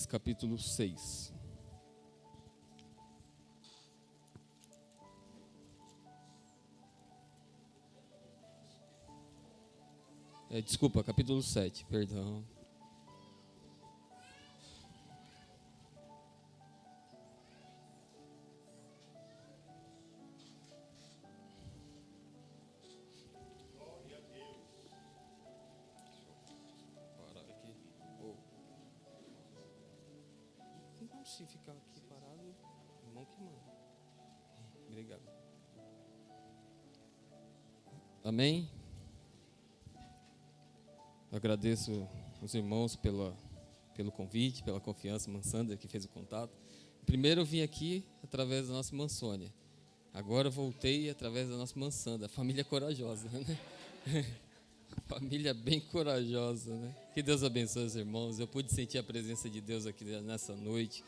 capítulo 6. Desculpa, capítulo 7, perdão. Se ficar aqui parado, irmão que manda. Obrigado. Amém? Eu agradeço os irmãos pelo convite, pela confiança. Mansandra que fez o contato. Primeiro eu vim aqui através da nossa irmã Sônia. Agora eu voltei através da nossa irmã Sandra. Família corajosa, né? Família bem corajosa, né? Que Deus abençoe os irmãos. Eu pude sentir a presença de Deus aqui nessa noite.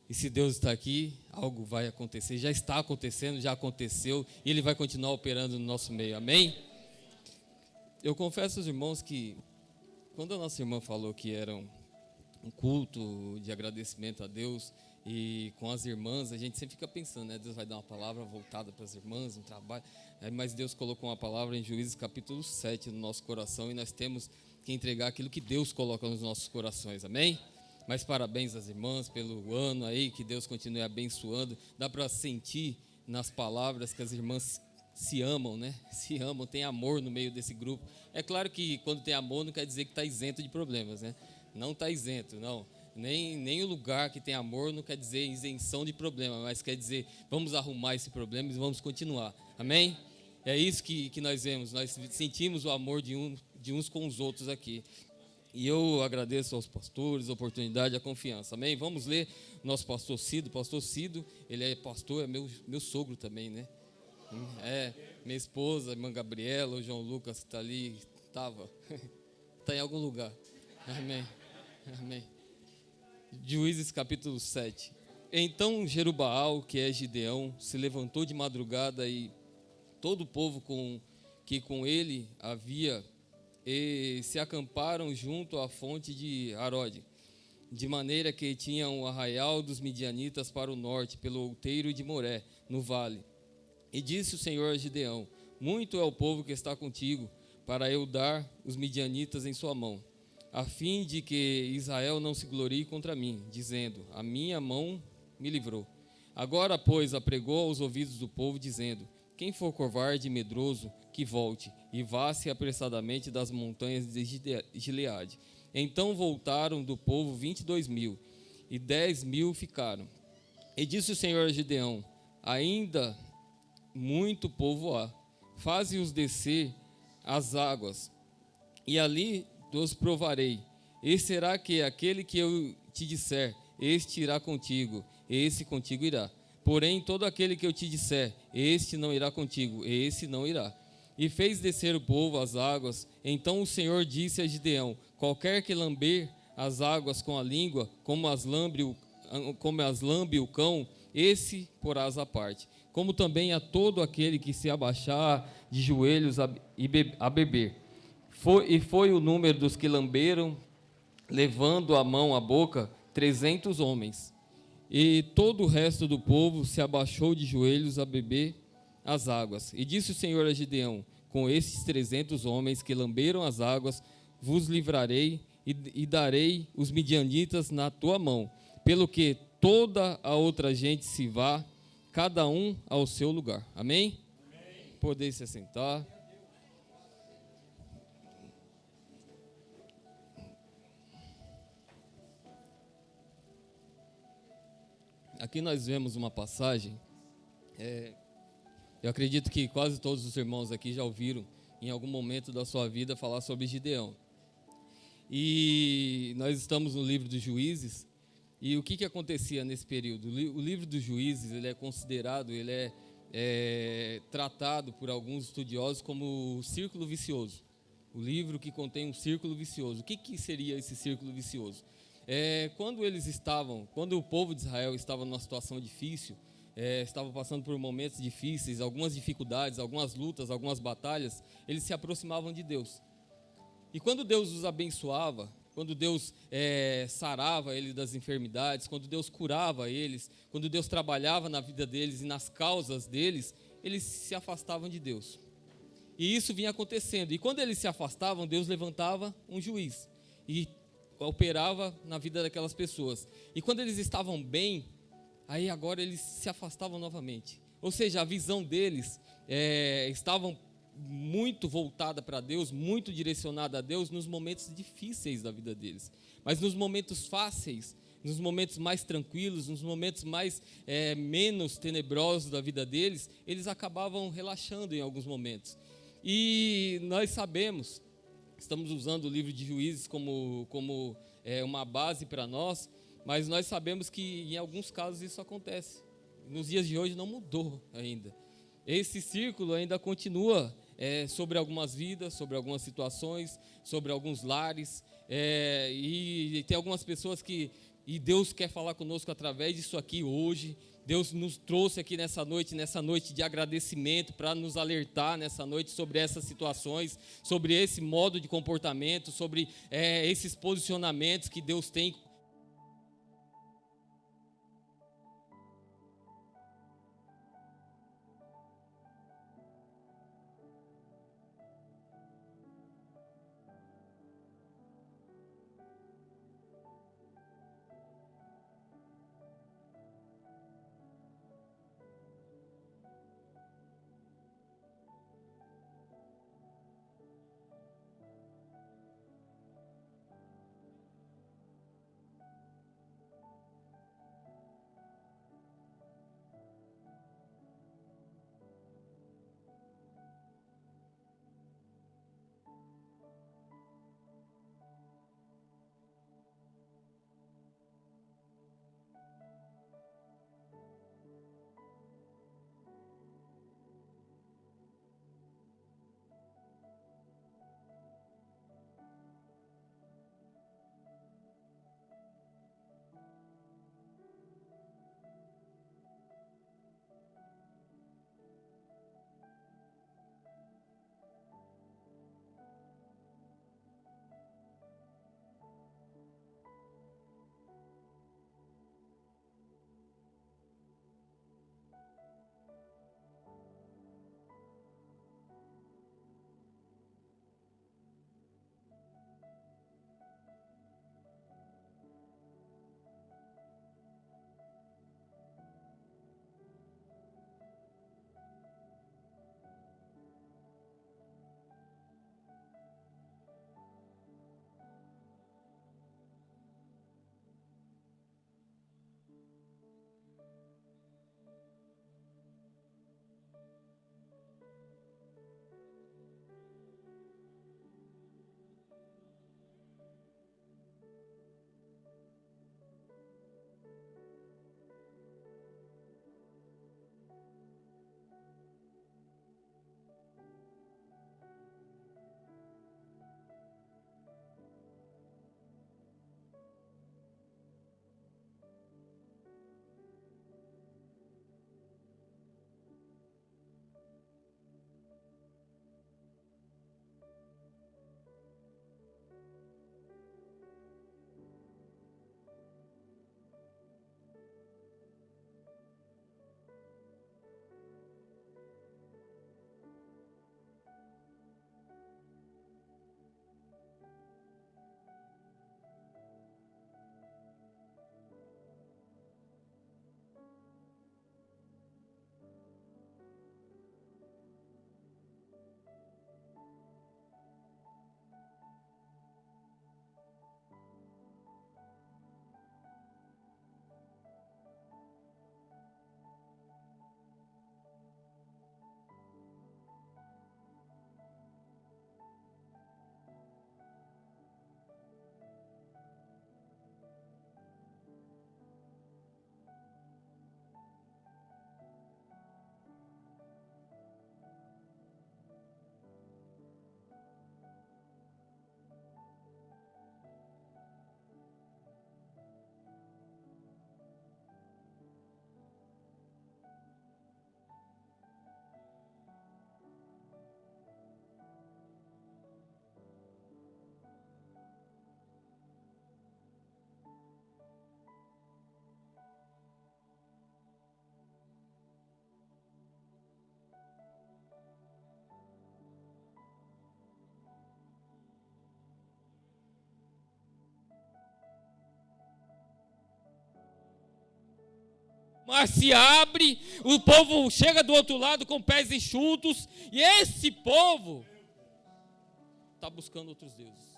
E se Deus está aqui, algo vai acontecer. Já está acontecendo, já aconteceu. E Ele vai continuar operando no nosso meio. Amém? Eu confesso aos irmãos que, quando a nossa irmã falou que era um culto de agradecimento a Deus, e com as irmãs, a gente sempre fica pensando, né? Deus vai dar uma palavra voltada para as irmãs, um trabalho. Mas Deus colocou uma palavra em Juízes capítulo 7 no nosso coração, e nós temos que entregar aquilo que Deus coloca nos nossos corações. Amém? Mas parabéns às irmãs pelo ano aí, que Deus continue abençoando. Dá para sentir nas palavras que as irmãs se amam, né? Se amam, tem amor no meio desse grupo. É claro que quando tem amor não quer dizer que está isento de problemas, né? Não está isento, não. Nem o lugar que tem amor não quer dizer isenção de problema, mas quer dizer vamos arrumar esse problema e vamos continuar. Amém? É isso que nós vemos. Nós sentimos o amor de uns com os outros aqui. E eu agradeço aos pastores a oportunidade, a confiança. Amém? Vamos ler nosso pastor Cido. Pastor Cido, ele é pastor, é meu sogro também, né? Minha esposa, a irmã Gabriela, o João Lucas que está ali, está em algum lugar. Amém? Amém. Juízes capítulo 7. Então Jerubaal, que é Gideão, se levantou de madrugada e todo o povo que com ele havia e se acamparam junto à fonte de Harode, de maneira que tinham o arraial dos midianitas para o norte, pelo outeiro de Moré, no vale. E disse o Senhor a Gideão: muito é o povo que está contigo, para eu dar os midianitas em sua mão, a fim de que Israel não se glorie contra mim, dizendo: a minha mão me livrou. Agora, pois, apregou aos ouvidos do povo, dizendo: quem for covarde e medroso, que volte, e vá-se apressadamente das montanhas de Gileade. Então voltaram do povo 22.000, e 10.000 ficaram. E disse o Senhor a Gideão: ainda muito povo há, faze-os descer às águas, e ali os provarei. E será que aquele que eu te disser, este irá contigo, esse contigo irá. Porém, todo aquele que eu te disser, este não irá contigo, esse não irá. E fez descer o povo às águas. Então o Senhor disse a Gideão: qualquer que lamber as águas com a língua, como as lambe o cão, esse porás à parte. Como também a todo aquele que se abaixar de joelhos a beber. Foi o número dos que lamberam, levando a mão à boca, 300 homens. E todo o resto do povo se abaixou de joelhos a beber as águas. E disse o Senhor a Gideão: com esses 300 homens que lamberam as águas, vos livrarei e darei os midianitas na tua mão, pelo que toda a outra gente se vá, cada um ao seu lugar. Amém? Amém. Podem se assentar. Aqui nós vemos uma passagem, eu acredito que quase todos os irmãos aqui já ouviram em algum momento da sua vida falar sobre Gideão. E nós estamos no livro dos Juízes, e o que acontecia nesse período? O livro dos Juízes, ele é considerado, ele é tratado por alguns estudiosos como o círculo vicioso. O livro que contém um círculo vicioso. O que seria esse círculo vicioso? Quando o povo de Israel estava numa situação difícil, estava passando por momentos difíceis, algumas dificuldades, algumas lutas, algumas batalhas, eles se aproximavam de Deus. E quando Deus os abençoava, quando Deus sarava eles das enfermidades, quando Deus curava eles, quando Deus trabalhava na vida deles e nas causas deles, eles se afastavam de Deus. E isso vinha acontecendo. E quando eles se afastavam, Deus levantava um juiz e operava na vida daquelas pessoas. E quando eles estavam bem, aí agora eles se afastavam novamente. Ou seja, a visão deles estavam muito voltada para Deus, muito direcionada a Deus nos momentos difíceis da vida deles. Mas nos momentos fáceis, nos momentos mais tranquilos, nos momentos mais menos tenebrosos da vida deles, eles acabavam relaxando em alguns momentos. E nós sabemos, estamos usando o livro de Juízes como uma base para nós, mas nós sabemos que em alguns casos isso acontece. Nos dias de hoje não mudou ainda. Esse círculo ainda continua sobre algumas vidas, sobre algumas situações, sobre alguns lares, e tem algumas pessoas e Deus quer falar conosco através disso aqui hoje. Deus nos trouxe aqui nessa noite de agradecimento, para nos alertar nessa noite sobre essas situações, sobre esse modo de comportamento, sobre esses posicionamentos que Deus tem. mar se abre, o povo chega do outro lado com pés enxutos, e esse povo está buscando outros deuses.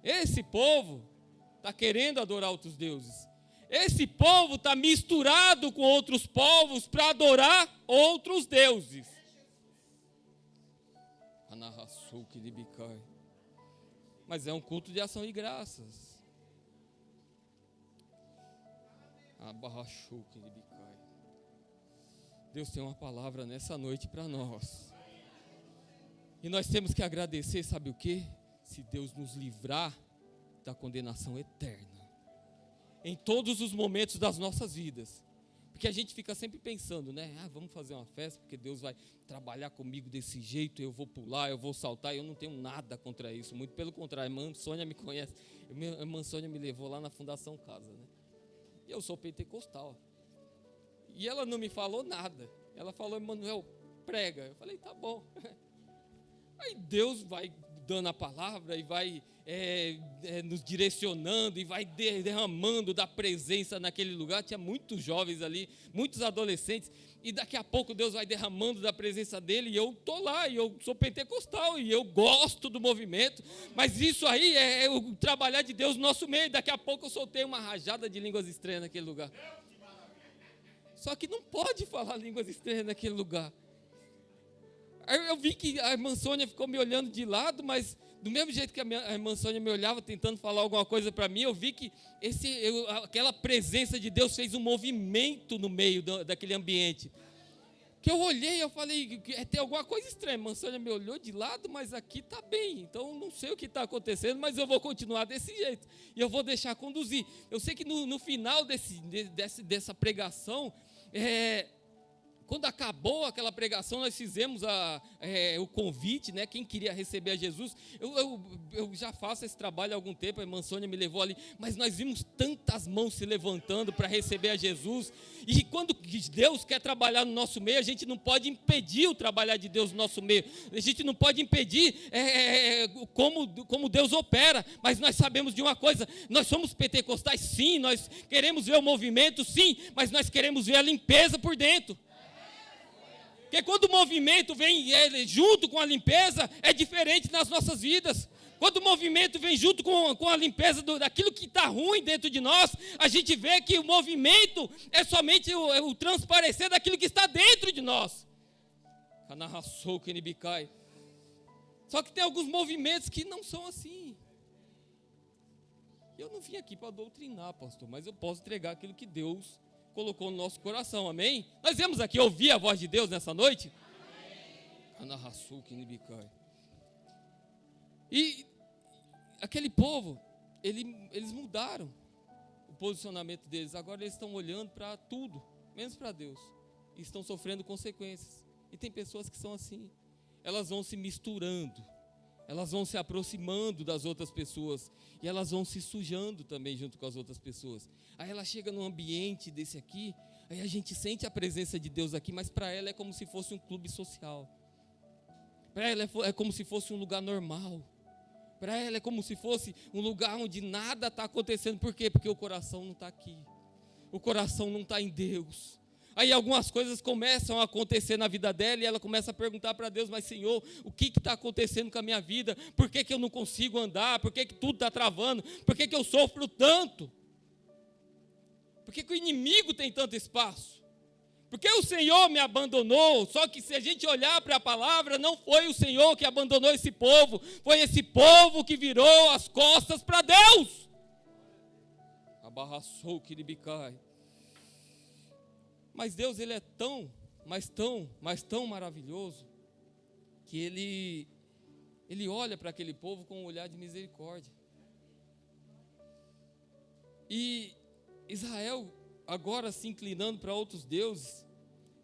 Esse povo está querendo adorar outros deuses. Esse povo está misturado com outros povos para adorar outros deuses. Mas é um culto de ação e graças. Deus tem uma palavra nessa noite para nós. E nós temos que agradecer, sabe o quê? Se Deus nos livrar da condenação eterna. Em todos os momentos das nossas vidas. Porque a gente fica sempre pensando, né? Vamos fazer uma festa, porque Deus vai trabalhar comigo desse jeito, eu vou pular, eu vou saltar, eu não tenho nada contra isso. Muito pelo contrário, a irmã Sônia me conhece. A irmã Sônia me levou lá na Fundação Casa, né? E eu sou pentecostal. E ela não me falou nada. Ela falou, Emanuel, prega. Eu falei, tá bom. Aí Deus vai dando a palavra e vai nos direcionando e vai derramando da presença naquele lugar. Tinha muitos jovens ali, muitos adolescentes. E daqui a pouco Deus vai derramando da presença dele. E eu estou lá, e eu sou pentecostal, e eu gosto do movimento. Mas isso aí é o trabalhar de Deus no nosso meio. Daqui a pouco eu soltei uma rajada de línguas estranhas naquele lugar. Só que não pode falar línguas estranhas naquele lugar. Aí eu vi que a irmã Sônia ficou me olhando de lado, mas do mesmo jeito que a irmã Sônia me olhava tentando falar alguma coisa para mim, eu vi que aquela presença de Deus fez um movimento no meio daquele ambiente. Que eu olhei, eu falei, tem alguma coisa estranha. A irmã Sônia me olhou de lado, mas aqui está bem. Então não sei o que está acontecendo, mas eu vou continuar desse jeito. E eu vou deixar conduzir. Eu sei que no final dessa pregação, quando acabou aquela pregação, nós fizemos o convite, né? Quem queria receber a Jesus. Eu já faço esse trabalho há algum tempo, a irmã Sônia me levou ali, mas nós vimos tantas mãos se levantando para receber a Jesus. E quando Deus quer trabalhar no nosso meio, a gente não pode impedir o trabalhar de Deus no nosso meio. A gente não pode impedir como Deus opera, mas nós sabemos de uma coisa: nós somos pentecostais, sim, nós queremos ver o movimento, sim, mas nós queremos ver a limpeza por dentro. Porque quando o movimento vem junto com a limpeza, é diferente nas nossas vidas. Quando o movimento vem junto com a limpeza daquilo que está ruim dentro de nós, a gente vê que o movimento é somente o transparecer daquilo que está dentro de nós. Só que tem alguns movimentos que não são assim. Eu não vim aqui para doutrinar, pastor, mas eu posso entregar aquilo que Deus colocou no nosso coração, amém? Nós viemos aqui ouvir a voz de Deus nessa noite? Amém. E aquele povo, eles mudaram o posicionamento deles. Agora eles estão olhando para tudo, menos para Deus. E estão sofrendo consequências. E tem pessoas que são assim. Elas vão se misturando. Elas vão se aproximando das outras pessoas. E elas vão se sujando também junto com as outras pessoas. Aí ela chega num ambiente desse aqui, aí a gente sente a presença de Deus aqui, mas para ela é como se fosse um clube social. Para ela é como se fosse um lugar normal. Para ela é como se fosse um lugar onde nada está acontecendo. Por quê? Porque o coração não está aqui. O coração não está em Deus. Aí algumas coisas começam a acontecer na vida dela e ela começa a perguntar para Deus: mas Senhor, o que está acontecendo com a minha vida? Por que eu não consigo andar? Por que tudo está travando? Por que eu sofro tanto? Por que o inimigo tem tanto espaço? Por que o Senhor me abandonou? Só que se a gente olhar para a palavra, não foi o Senhor que abandonou esse povo, foi esse povo que virou as costas para Deus. Abarraçou que ele bicai. Mas Deus, ele é tão, mas tão maravilhoso, que ele olha para aquele povo com um olhar de misericórdia. E Israel, agora se inclinando para outros deuses,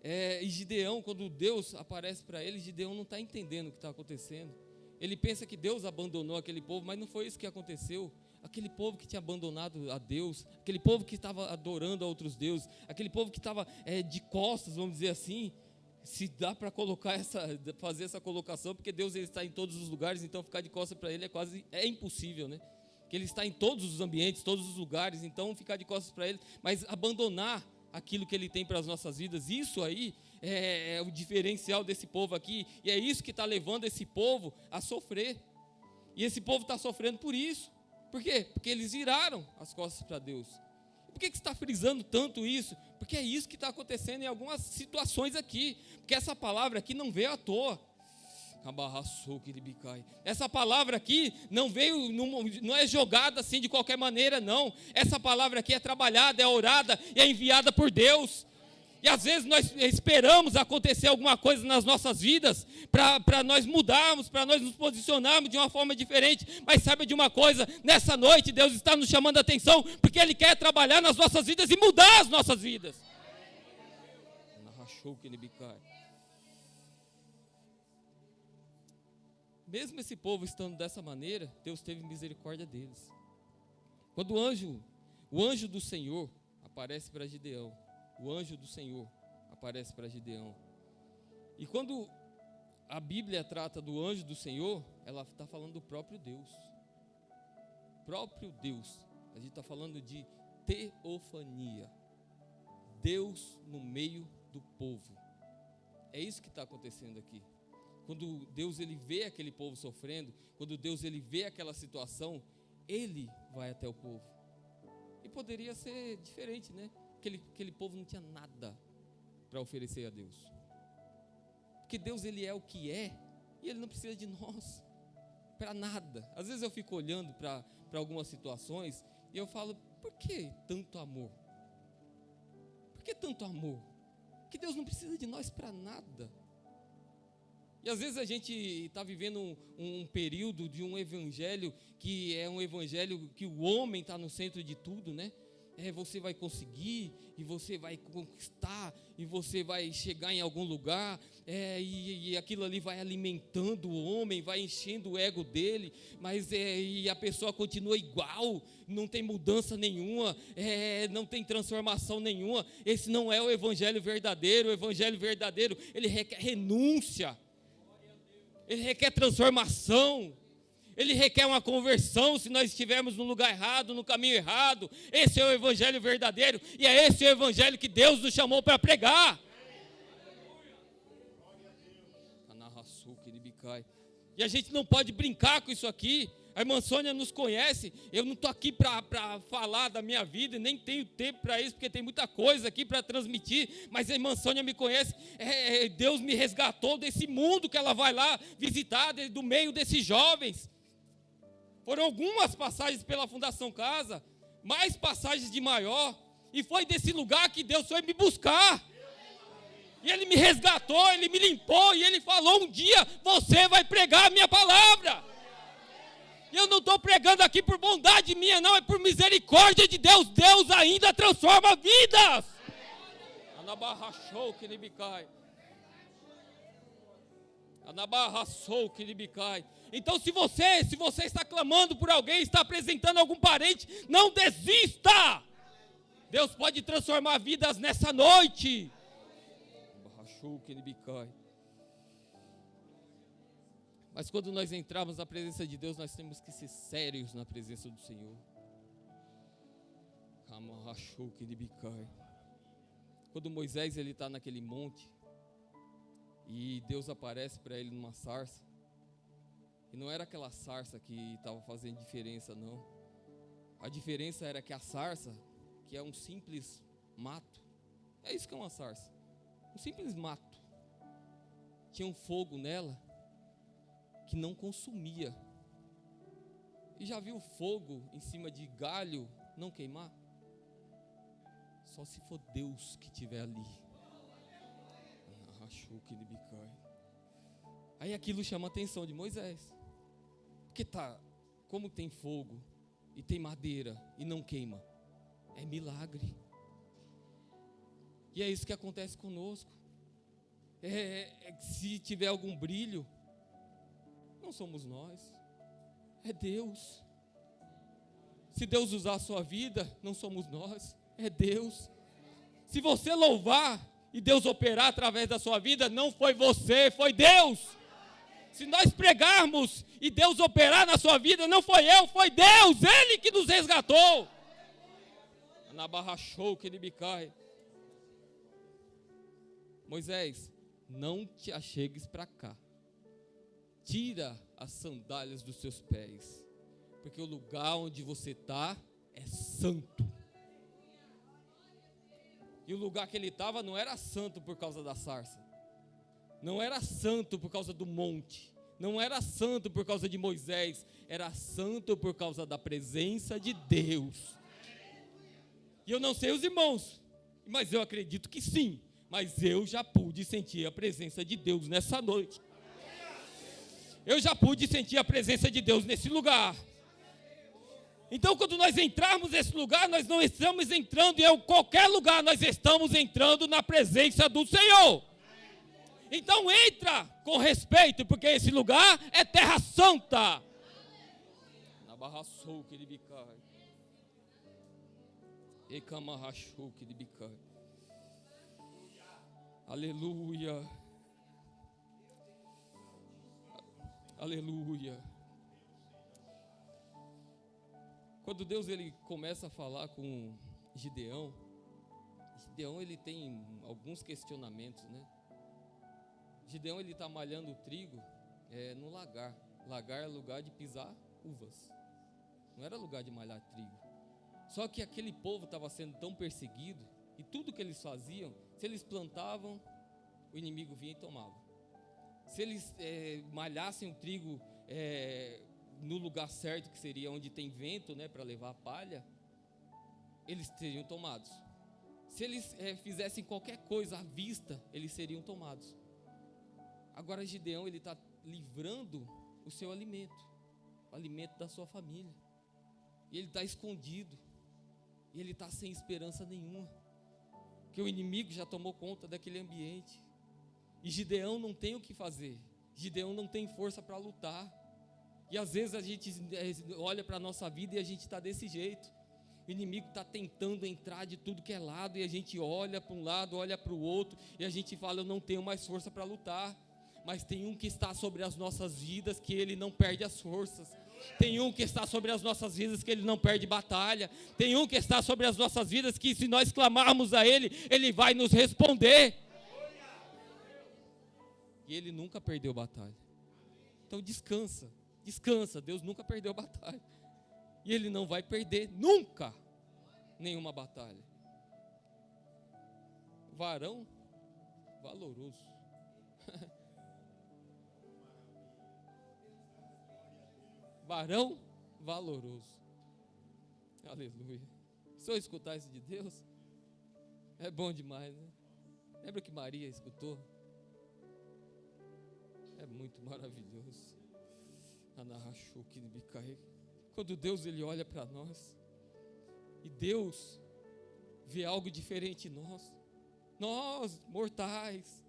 e Gideão, quando Deus aparece para ele, Gideão não está entendendo o que está acontecendo. Ele pensa que Deus abandonou aquele povo, mas não foi isso que aconteceu. Aquele povo que tinha abandonado a Deus, aquele povo que estava adorando a outros deuses, aquele povo que estava de costas, vamos dizer assim, se dá para fazer essa colocação, porque Deus, ele está em todos os lugares, então ficar de costas para ele é impossível, né? Que ele está em todos os ambientes, todos os lugares, então ficar de costas para ele, mas abandonar aquilo que Ele tem para as nossas vidas. Isso aí é o diferencial desse povo aqui, e é isso que está levando esse povo a sofrer. E esse povo está sofrendo por isso. Por quê? Porque eles viraram as costas para Deus. Por que você está frisando tanto isso? Porque é isso que está acontecendo em algumas situações aqui. Porque essa palavra aqui não veio à toa. Essa palavra aqui não veio, não é jogada assim de qualquer maneira, não. Essa palavra aqui é trabalhada, é orada e é enviada por Deus. E às vezes nós esperamos acontecer alguma coisa nas nossas vidas para nós mudarmos, para nós nos posicionarmos de uma forma diferente. Mas saiba de uma coisa, nessa noite Deus está nos chamando a atenção, porque Ele quer trabalhar nas nossas vidas e mudar as nossas vidas. Mesmo esse povo estando dessa maneira, Deus teve misericórdia deles. Quando o anjo do Senhor aparece para Gideão, o anjo do Senhor aparece para Gideão. E quando a Bíblia trata do anjo do Senhor, ela está falando do próprio Deus. Próprio Deus. A gente está falando de teofania. Deus no meio do povo. É isso que está acontecendo aqui. Quando Deus ele vê aquele povo sofrendo, quando Deus ele vê aquela situação, Ele vai até o povo. E poderia ser diferente, né? Aquele povo não tinha nada para oferecer a Deus. Porque Deus ele é o que é, e Ele não precisa de nós para nada. Às vezes eu fico olhando para algumas situações e eu falo, por que tanto amor? Por que tanto amor? Que Deus não precisa de nós para nada. E às vezes a gente está vivendo um período de um evangelho que é um evangelho que o homem está no centro de tudo, né? Você vai conseguir, e você vai conquistar, e você vai chegar em algum lugar, e aquilo ali vai alimentando o homem, vai enchendo o ego dele, mas e a pessoa continua igual, não tem mudança nenhuma, não tem transformação nenhuma. Esse não é o evangelho verdadeiro. O evangelho verdadeiro, ele requer renúncia, ele requer transformação, ele requer uma conversão. Se nós estivermos no lugar errado, no caminho errado, esse é o evangelho verdadeiro, e é esse o evangelho que Deus nos chamou para pregar. E a gente não pode brincar com isso aqui. A irmã Sônia nos conhece. Eu não estou aqui para falar da minha vida, nem tenho tempo para isso, porque tem muita coisa aqui para transmitir, mas a irmã Sônia me conhece. Deus me resgatou desse mundo que ela vai lá visitar, do meio desses jovens. Foram algumas passagens pela Fundação Casa, mais passagens de maior, e foi desse lugar que Deus foi me buscar. E Ele me resgatou, Ele me limpou, e Ele falou: um dia você vai pregar a minha palavra. E eu não estou pregando aqui por bondade minha, não, é por misericórdia de Deus. Deus ainda transforma vidas. Anabarrachou que ele me cai. Anabarrachou que ele me cai. Então, se você está clamando por alguém, está apresentando algum parente, não desista. Deus pode transformar vidas nessa noite. Anabarrachou que ele me cai. Mas quando nós entrarmos na presença de Deus, nós temos que ser sérios na presença do Senhor. Quando Moisés está naquele monte, e Deus aparece para ele numa sarça, e não era aquela sarça que estava fazendo diferença, não. A diferença era que a sarça, que é um simples mato, é isso que é uma sarça, um simples mato, tinha um fogo nela, que não consumia. E já viu fogo em cima de galho não queimar? Só se for Deus que estiver ali. Achou que ele me cai. Aí aquilo chama a atenção de Moisés. Porque como tem fogo e tem madeira e não queima, é milagre. E é isso que acontece conosco. Se tiver algum brilho, não somos nós, é Deus. Se Deus usar a sua vida, não somos nós, é Deus. Se você louvar e Deus operar através da sua vida, não foi você, foi Deus. Se nós pregarmos e Deus operar na sua vida, não foi eu, foi Deus, Ele que nos resgatou. Na barra show que ele me cai. Moisés, não te achegues para cá. Tira as sandálias dos seus pés, porque o lugar onde você está é santo. E o lugar que ele estava não era santo por causa da sarça, não era santo por causa do monte, não era santo por causa de Moisés, era santo por causa da presença de Deus. E eu não sei os irmãos, mas eu acredito que sim, mas eu já pude sentir a presença de Deus nessa noite. Eu já pude sentir a presença de Deus nesse lugar. Então, quando nós entrarmos nesse lugar, nós não estamos entrando em qualquer lugar, nós estamos entrando na presença do Senhor. Então, entra com respeito, porque esse lugar é terra santa. Na barra sou que ele bicai. E camarrachou que ele bicai. Aleluia. Aleluia. Quando Deus ele começa a falar com Gideão, ele tem alguns questionamentos, né? Gideão ele está malhando o trigo no lagar. Lagar é lugar de pisar uvas. Não era lugar de malhar trigo. Só que aquele povo estava sendo tão perseguido, e tudo que eles faziam, se eles plantavam, o inimigo vinha e tomava. Se eles malhassem o trigo no lugar certo, que seria onde tem vento, né, para levar a palha, eles seriam tomados. Se eles fizessem qualquer coisa à vista, eles seriam tomados. Agora Gideão ele está livrando o seu alimento, o alimento da sua família, e ele está escondido, e ele está sem esperança nenhuma, porque o inimigo já tomou conta daquele ambiente. E Gideão não tem o que fazer, Gideão não tem força para lutar. E às vezes a gente olha para a nossa vida e a gente está desse jeito. O inimigo está tentando entrar de tudo que é lado, e a gente olha para um lado, olha para o outro, e a gente fala, eu não tenho mais força para lutar. Mas tem um que está sobre as nossas vidas, que ele não perde as forças. Tem um que está sobre as nossas vidas, que ele não perde batalha. Tem um que está sobre as nossas vidas, que se nós clamarmos a ele, ele vai nos responder. E ele nunca perdeu batalha. Então descansa, Deus nunca perdeu batalha. E ele não vai perder nunca nenhuma batalha. Varão valoroso. Varão valoroso. Aleluia. Se eu escutar isso de Deus, é bom demais, né? Lembra que Maria escutou? É muito maravilhoso. Quando Deus ele olha para nós, e Deus vê algo diferente em nós mortais,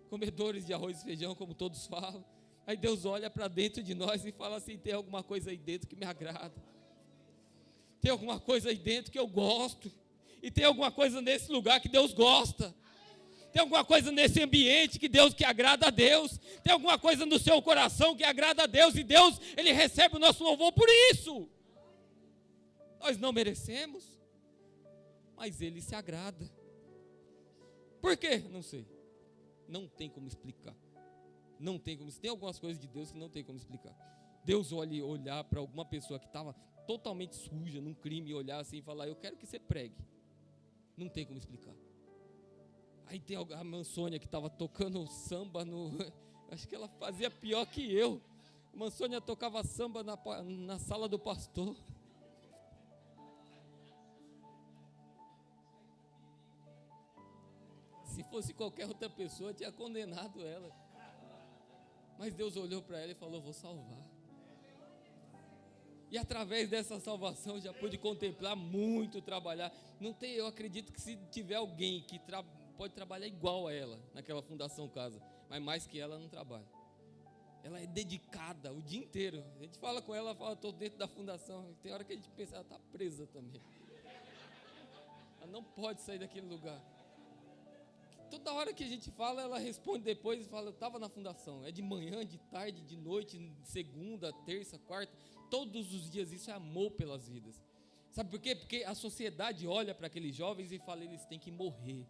comedores de arroz e feijão, como todos falam. Aí Deus olha para dentro de nós e fala assim, tem alguma coisa aí dentro que me agrada, tem alguma coisa aí dentro que eu gosto, e tem alguma coisa nesse lugar que Deus gosta, tem alguma coisa nesse ambiente que agrada a Deus, tem alguma coisa no seu coração que agrada a Deus, e Deus, ele recebe o nosso louvor por isso. Nós não merecemos, mas ele se agrada. Por quê? Não sei, não tem como explicar. Não tem como, tem algumas coisas de Deus que não tem como explicar. Deus olhar para alguma pessoa que estava totalmente suja num crime, e olhar assim e falar, eu quero que você pregue. Não tem como explicar. Aí tem a Mansônia que estava tocando samba acho que ela fazia pior que eu. A Mansônia tocava samba na sala do pastor. Se fosse qualquer outra pessoa, tinha condenado ela. Mas Deus olhou para ela e falou, vou salvar. E através dessa salvação já pude contemplar muito trabalhar. Eu acredito que se tiver alguém que pode trabalhar igual a ela naquela Fundação Casa, mas mais que ela não trabalha. Ela é dedicada o dia inteiro. A gente fala com ela, fala, estou dentro da fundação. Tem hora que a gente pensa, ela está presa também. Ela não pode sair daquele lugar. Toda hora que a gente fala, ela responde depois e fala, eu estava na fundação. É de manhã, de tarde, de noite, segunda, terça, quarta, todos os dias. Isso é amor pelas vidas. Sabe por quê? Porque a sociedade olha para aqueles jovens e fala, eles têm que morrer.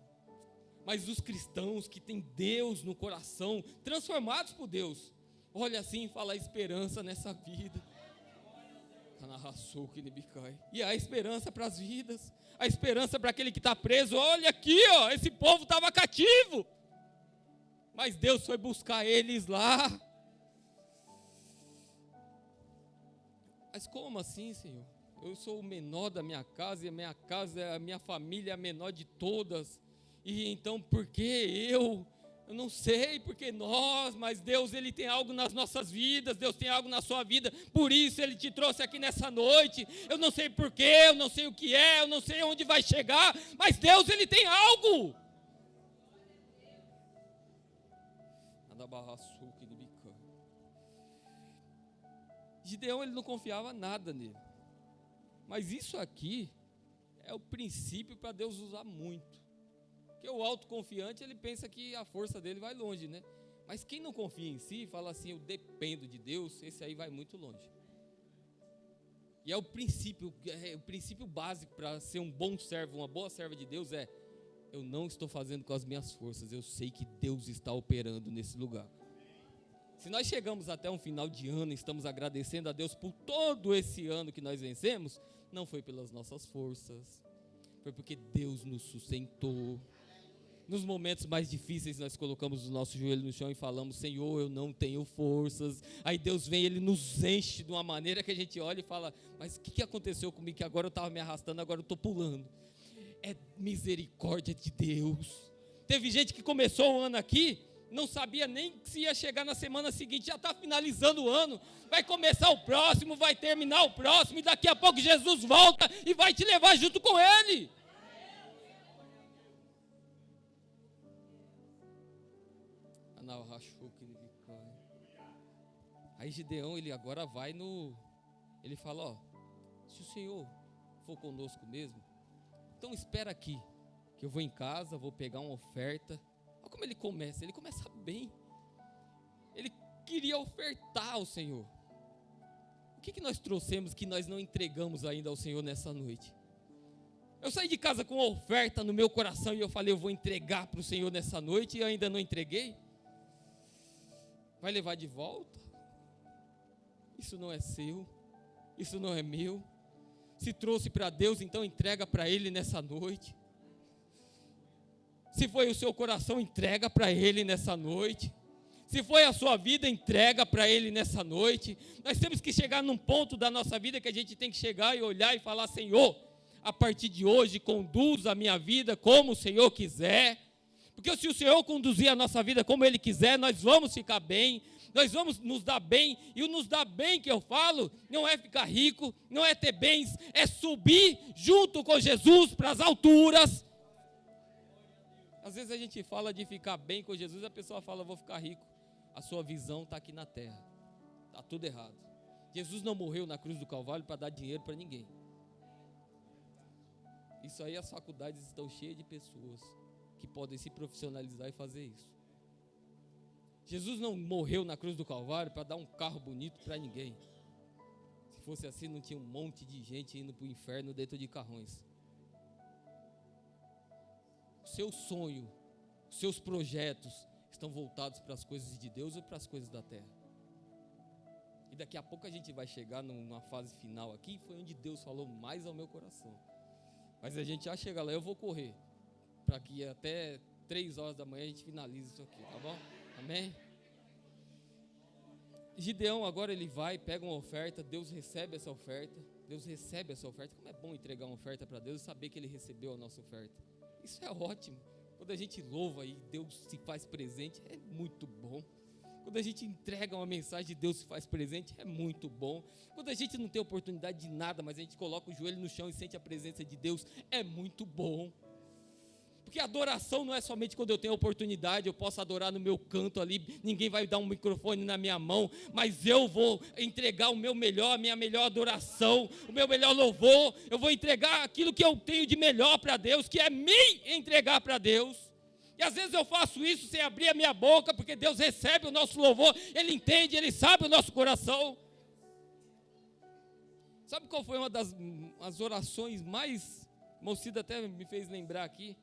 Mas os cristãos que têm Deus no coração, transformados por Deus, olha assim e fala: esperança nessa vida. E há esperança para as vidas, a esperança para aquele que está preso. Olha aqui, ó, esse povo estava cativo, mas Deus foi buscar eles lá. Mas como assim, Senhor? Eu sou o menor da minha casa, e a minha casa, a minha família é a menor de todas, e então por que eu? Eu não sei porque nós, mas Deus, Ele tem algo nas nossas vidas, Deus tem algo na sua vida, por isso Ele te trouxe aqui nessa noite. Eu não sei porquê, eu não sei o que é, eu não sei onde vai chegar, mas Deus, Ele tem algo. Gideão, ele não confiava nada nele, mas isso aqui é o princípio para Deus usar muito. Porque o autoconfiante, ele pensa que a força dele vai longe, né? Mas quem não confia em si, fala assim: eu dependo de Deus, esse aí vai muito longe. E é o princípio básico para ser um bom servo, uma boa serva de Deus é: eu não estou fazendo com as minhas forças, eu sei que Deus está operando nesse lugar. Se nós chegamos até um final de ano e estamos agradecendo a Deus por todo esse ano que nós vencemos, não foi pelas nossas forças, foi porque Deus nos sustentou. Nos momentos mais difíceis nós colocamos o nosso joelho no chão e falamos: Senhor, eu não tenho forças. Aí Deus vem, Ele nos enche de uma maneira que a gente olha e fala: mas o que aconteceu comigo que agora eu estava me arrastando, agora eu estou pulando? É misericórdia de Deus. Teve gente que começou o ano aqui, não sabia nem se ia chegar na semana seguinte, já está finalizando o ano, vai começar o próximo, vai terminar o próximo, e daqui a pouco Jesus volta e vai te levar junto com Ele. Aí Gideão, ele agora vai ele fala: ó, se o Senhor for conosco mesmo, então espera aqui, que eu vou em casa, vou pegar uma oferta. Olha como ele começa bem. Ele queria ofertar ao Senhor. O que nós trouxemos que nós não entregamos ainda ao Senhor nessa noite? Eu saí de casa com uma oferta no meu coração e eu falei: eu vou entregar para o Senhor nessa noite, e eu ainda não entreguei. Vai levar de volta? Isso não é seu, isso não é meu. Se trouxe para Deus, então entrega para Ele nessa noite. Se foi o seu coração, entrega para Ele nessa noite. Se foi a sua vida, entrega para Ele nessa noite. Nós temos que chegar num ponto da nossa vida que a gente tem que chegar e olhar e falar: Senhor, a partir de hoje conduz a minha vida como o Senhor quiser. Porque se o Senhor conduzir a nossa vida como Ele quiser, nós vamos ficar bem, nós vamos nos dar bem. E o nos dar bem que eu falo, não é ficar rico, não é ter bens, é subir junto com Jesus para as alturas. Às vezes a gente fala de ficar bem com Jesus, a pessoa fala: vou ficar rico. A sua visão está aqui na terra, está tudo errado. Jesus não morreu na cruz do Calvário para dar dinheiro para ninguém. Isso aí, as faculdades estão cheias de pessoas que podem se profissionalizar e fazer isso. Jesus não morreu na cruz do Calvário para dar um carro bonito para ninguém. Se fosse assim, não tinha um monte de gente indo para o inferno dentro de carrões. O seu sonho, os seus projetos estão voltados para as coisas de Deus ou para as coisas da terra? E daqui a pouco a gente vai chegar numa fase final aqui, foi onde Deus falou mais ao meu coração. Mas a gente já chega lá, eu vou correr, para que até 3 horas da manhã a gente finalize isso aqui, tá bom? Amém? Gideão agora ele vai, pega uma oferta, Deus recebe essa oferta. Como é bom entregar uma oferta para Deus e saber que Ele recebeu a nossa oferta. Isso é ótimo. Quando a gente louva e Deus se faz presente, é muito bom. Quando a gente entrega uma mensagem e Deus se faz presente, é muito bom. Quando a gente não tem oportunidade de nada, mas a gente coloca o joelho no chão e sente a presença de Deus, é muito bom. Porque adoração não é somente quando eu tenho oportunidade, eu posso adorar no meu canto ali, ninguém vai dar um microfone na minha mão, mas eu vou entregar o meu melhor, a minha melhor adoração, o meu melhor louvor. Eu vou entregar aquilo que eu tenho de melhor para Deus, que é me entregar para Deus. E às vezes eu faço isso sem abrir a minha boca, porque Deus recebe o nosso louvor, Ele entende, Ele sabe o nosso coração. Sabe qual foi uma das orações mais... Mocida até me fez lembrar aqui.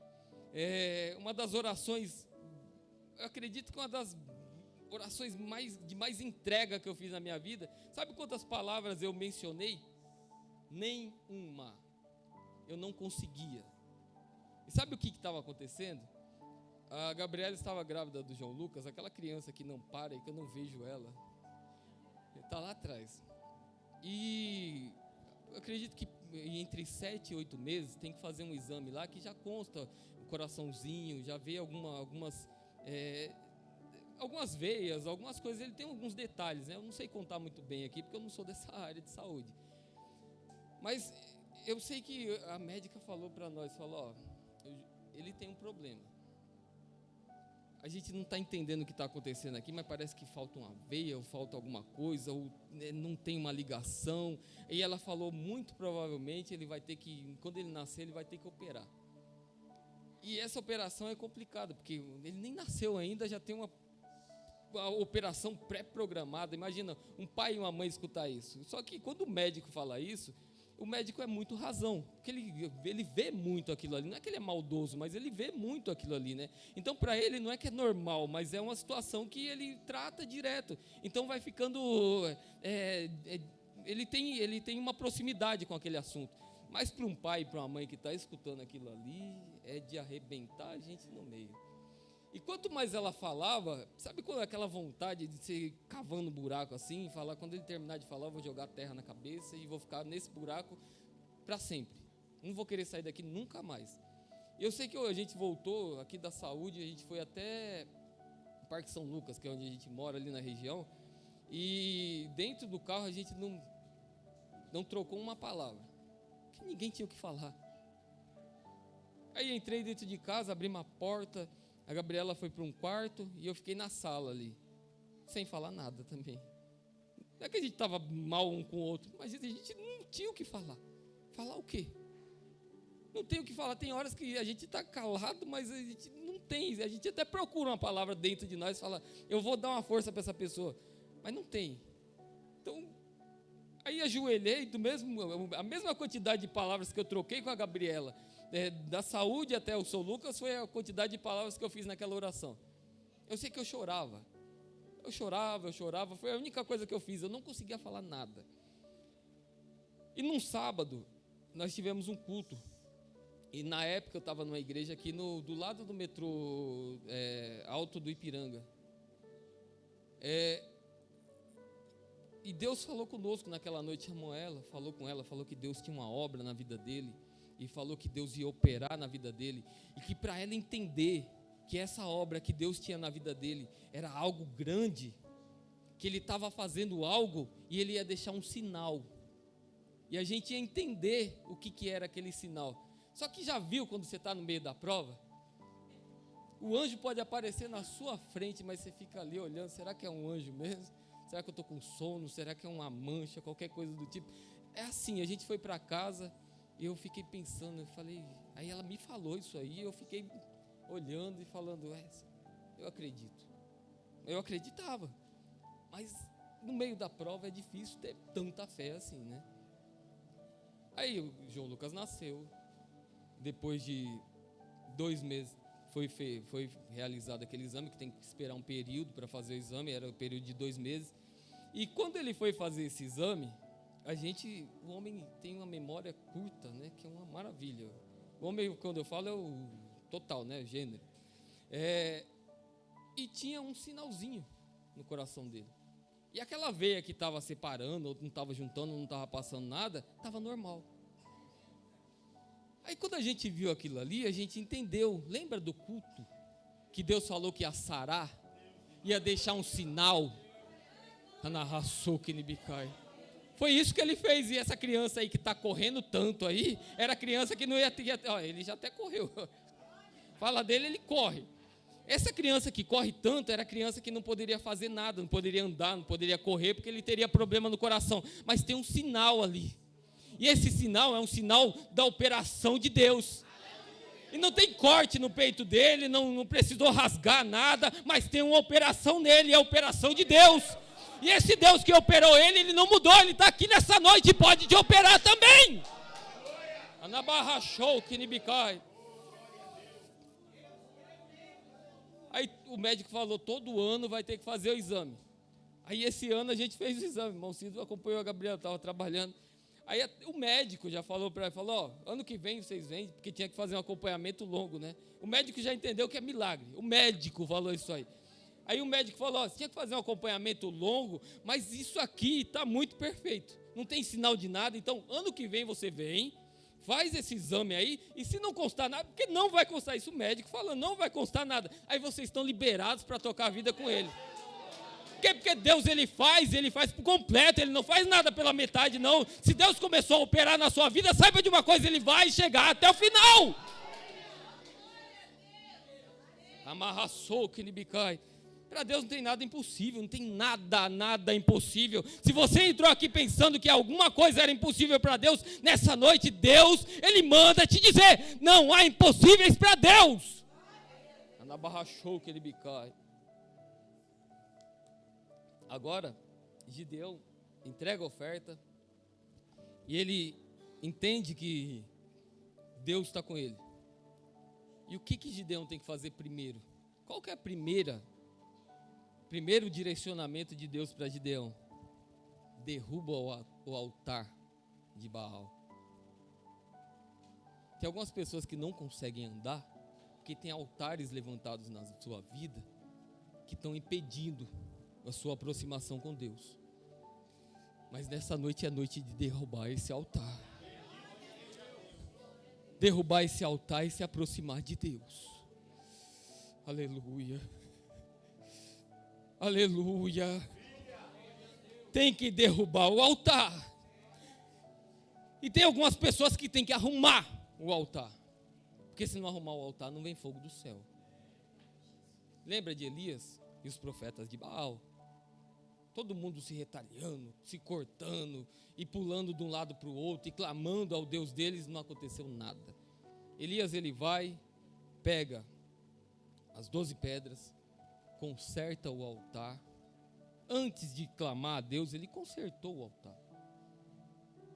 uma das orações, eu acredito que uma das orações de mais entrega que eu fiz na minha vida. Sabe quantas palavras eu mencionei? Nenhuma. Eu não conseguia. E sabe o que estava acontecendo? A Gabriela estava grávida do João Lucas, aquela criança que não para e que eu não vejo ela. Está lá atrás. E eu acredito que entre 7 e 8 meses tem que fazer um exame lá que já consta o coraçãozinho, já vê algumas veias, algumas coisas. Ele tem alguns detalhes, né? Eu não sei contar muito bem aqui porque eu não sou dessa área de saúde. Mas eu sei que a médica falou para nós, ele tem um problema. A gente não está entendendo o que está acontecendo aqui, mas parece que falta uma veia, ou falta alguma coisa, ou não tem uma ligação. E ela falou, muito provavelmente, quando ele nascer, ele vai ter que operar. E essa operação é complicada, porque ele nem nasceu ainda, já tem uma operação pré-programada. Imagina, um pai e uma mãe escutar isso. Só que quando o médico fala isso, o médico é muito razão, porque ele vê muito aquilo ali. Não é que ele é maldoso, mas ele vê muito aquilo ali, né? Então, para ele, não é que é normal, mas é uma situação que ele trata direto. Então, vai ficando... ele tem uma proximidade com aquele assunto. Mas para um pai e para uma mãe que está escutando aquilo ali, é de arrebentar a gente no meio. E quanto mais ela falava, sabe quando aquela vontade de ser cavando buraco assim, falar, quando ele terminar de falar, eu vou jogar terra na cabeça e vou ficar nesse buraco para sempre. Não vou querer sair daqui nunca mais. Eu sei que a gente voltou aqui da saúde, a gente foi até o Parque São Lucas, que é onde a gente mora ali na região, e dentro do carro a gente não trocou uma palavra, porque ninguém tinha o que falar. Aí entrei dentro de casa, abri uma porta, a Gabriela foi para um quarto e eu fiquei na sala ali, sem falar nada também. Não é que a gente estava mal um com o outro, mas a gente não tinha o que falar. Falar o quê? Não tem o que falar. Tem horas que a gente está calado, mas a gente não tem. A gente até procura uma palavra dentro de nós e fala, eu vou dar uma força para essa pessoa, mas não tem. Então, aí ajoelhei, a mesma quantidade de palavras que eu troquei com a Gabriela, da saúde até o São Lucas, foi a quantidade de palavras que eu fiz naquela oração. Eu sei que eu chorava, foi a única coisa que eu fiz, eu não conseguia falar nada. E num sábado, nós tivemos um culto, e na época eu estava numa igreja aqui do lado do metrô Alto do Ipiranga, e Deus falou conosco naquela noite, falou com ela, falou que Deus tinha uma obra na vida dele, e falou que Deus ia operar na vida dele, e que para ela entender que essa obra que Deus tinha na vida dele era algo grande, que ele estava fazendo algo e ele ia deixar um sinal, e a gente ia entender o que era aquele sinal. Só que já viu quando você está no meio da prova? O anjo pode aparecer na sua frente, mas você fica ali olhando, será que é um anjo mesmo? Será que eu estou com sono? Será que é uma mancha? Qualquer coisa do tipo. É assim, a gente foi para casa e eu fiquei pensando, eu falei, aí ela me falou isso aí, eu fiquei olhando e falando, eu acredito. Eu acreditava, mas no meio da prova é difícil ter tanta fé assim, né? Aí o João Lucas nasceu, depois de 2 meses foi realizado aquele exame, que tem que esperar um período para fazer o exame, era o período de 2 meses, e quando ele foi fazer esse exame, o homem tem uma memória curta, né, que é uma maravilha. O homem, quando eu falo, é o total, né, gênero. E tinha um sinalzinho no coração dele. E aquela veia que estava separando, ou não estava juntando, não estava passando nada, estava normal. Aí quando a gente viu aquilo ali, a gente entendeu. Lembra do culto? Que Deus falou que ia sarar, ia deixar um sinal. Foi isso que ele fez. E essa criança aí que está correndo tanto aí, era criança que não ia ter. Ele já até correu. Fala dele, ele corre. Essa criança que corre tanto, era criança que não poderia fazer nada, não poderia andar, não poderia correr, porque ele teria problema no coração. Mas tem um sinal ali. E esse sinal é um sinal da operação de Deus. E não tem corte no peito dele, não precisou rasgar nada, mas tem uma operação nele, é a operação de Deus. E esse Deus que operou ele não mudou, ele está aqui nessa noite e pode te operar também. Anabarra show, Kinibicai. Aí o médico falou, todo ano vai ter que fazer o exame. Aí esse ano a gente fez o exame, o irmão Cido acompanhou a Gabriela, estava trabalhando. Aí o médico já falou para ela, falou, ano que vem vocês vêm, porque tinha que fazer um acompanhamento longo, né? O médico já entendeu que é milagre, o médico falou isso aí. Aí o médico falou, você tinha que fazer um acompanhamento longo, mas isso aqui está muito perfeito, não tem sinal de nada, então ano que vem você vem, faz esse exame aí, e se não constar nada, porque não vai constar isso, o médico falando, não vai constar nada, aí vocês estão liberados para tocar a vida com ele. Porque Deus ele faz por completo, ele não faz nada pela metade não. Se Deus começou a operar na sua vida, saiba de uma coisa, ele vai chegar até o final. Amarraçou que nibicai. Para Deus não tem nada impossível, não tem nada impossível. Se você entrou aqui pensando que alguma coisa era impossível para Deus, nessa noite Deus, ele manda te dizer, não há impossíveis para Deus. Amarraçou que nibicai. Agora, Gideão entrega a oferta e ele entende que Deus está com ele. E o que Gideão tem que fazer primeiro? Qual que é primeiro direcionamento de Deus para Gideão? Derruba o altar de Baal. Tem algumas pessoas que não conseguem andar, porque tem altares levantados na sua vida que estão impedindo a sua aproximação com Deus. Mas nessa noite é noite de derrubar esse altar. Derrubar esse altar e se aproximar de Deus. Aleluia. Aleluia. Tem que derrubar o altar. E tem algumas pessoas que tem que arrumar o altar. Porque se não arrumar o altar, não vem fogo do céu. Lembra de Elias e os profetas de Baal? Todo mundo se retalhando, se cortando e pulando de um lado para o outro e clamando ao Deus deles, não aconteceu nada. Elias ele vai, pega as 12 pedras, conserta o altar. Antes de clamar a Deus, ele consertou o altar.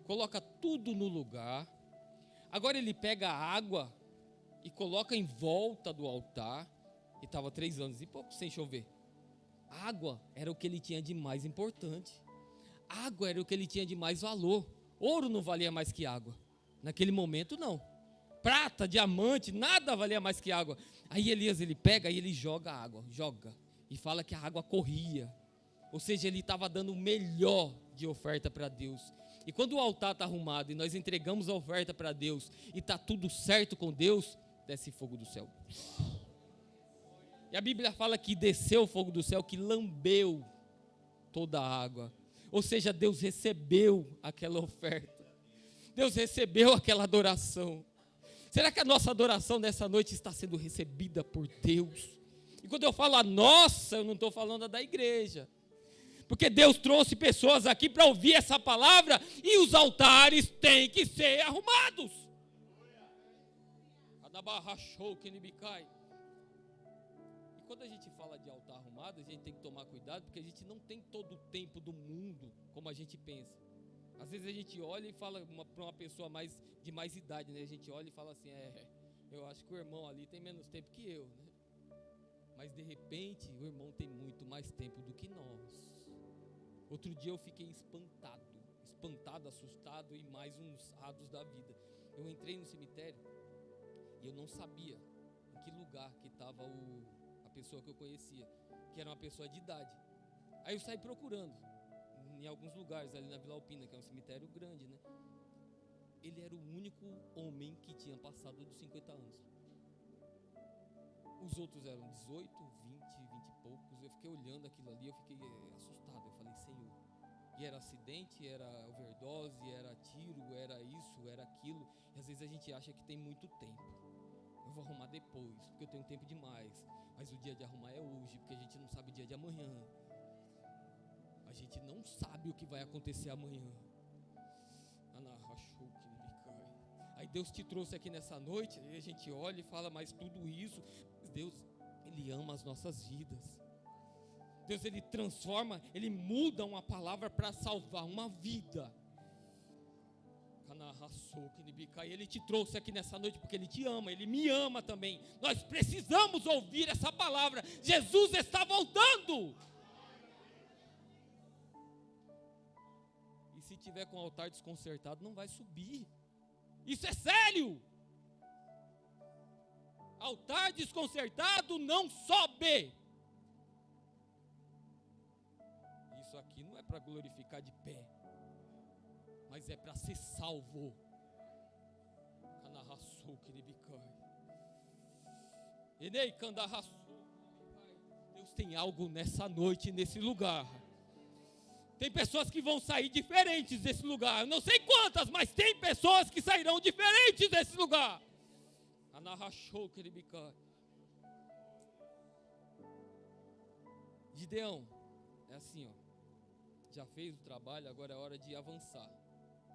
Coloca tudo no lugar. Agora ele pega a água e coloca em volta do altar. E estava 3 anos e pouco sem chover. Água era o que ele tinha de mais importante. Água era o que ele tinha de mais valor. Ouro não valia mais que água. Naquele momento não. Prata, diamante, nada valia mais que água. Aí Elias ele pega e ele joga a água. Joga. E fala que a água corria. Ou seja, ele estava dando o melhor de oferta para Deus. E quando o altar está arrumado e nós entregamos a oferta para Deus e está tudo certo com Deus, desce fogo do céu. E a Bíblia fala que desceu o fogo do céu, que lambeu toda a água. Ou seja, Deus recebeu aquela oferta. Deus recebeu aquela adoração. Será que a nossa adoração nessa noite está sendo recebida por Deus? E quando eu falo a nossa, eu não estou falando da igreja. Porque Deus trouxe pessoas aqui para ouvir essa palavra e os altares têm que ser arrumados. Quando a gente fala de altar arrumado, a gente tem que tomar cuidado, porque a gente não tem todo o tempo do mundo como a gente pensa. Às vezes a gente olha e fala para uma pessoa de mais idade, né? A gente olha e fala assim, eu acho que o irmão ali tem menos tempo que eu, né? Mas de repente o irmão tem muito mais tempo do que nós. Outro dia eu fiquei espantado, assustado e mais uns atos da vida. Eu entrei no cemitério e eu não sabia em que lugar que estava a pessoa que eu conhecia, que era uma pessoa de idade. Aí eu saí procurando em alguns lugares ali na Vila Alpina, que é um cemitério grande, né? Ele era o único homem que tinha passado dos 50 anos. Os outros eram 18, 20 e poucos. Eu fiquei olhando aquilo ali, eu fiquei assustado. Eu falei, Senhor. E era acidente, era overdose, era tiro, era isso, era aquilo. E às vezes a gente acha que tem muito tempo. Eu vou arrumar depois, porque eu tenho tempo demais. Mas o dia de arrumar é hoje, porque a gente não sabe o dia de amanhã. A gente não sabe o que vai acontecer amanhã. Aí Deus te trouxe aqui nessa noite, aí a gente olha e fala, mas tudo isso, Deus, Ele ama as nossas vidas. Deus, Ele transforma, Ele muda uma palavra para salvar uma vida. Ele te trouxe aqui nessa noite porque Ele te ama, Ele me ama também. Nós precisamos ouvir essa palavra. Jesus está voltando. E se tiver com o altar desconcertado, não vai subir. Isso é sério. Altar desconcertado não sobe. Isso aqui não é para glorificar de pé, mas é para ser salvo. Deus tem algo nessa noite, nesse lugar. Tem pessoas que vão sair diferentes desse lugar. Eu não sei quantas, mas tem pessoas que sairão diferentes desse lugar. Gideão, é assim, ó. Já fez o trabalho, agora é hora de avançar.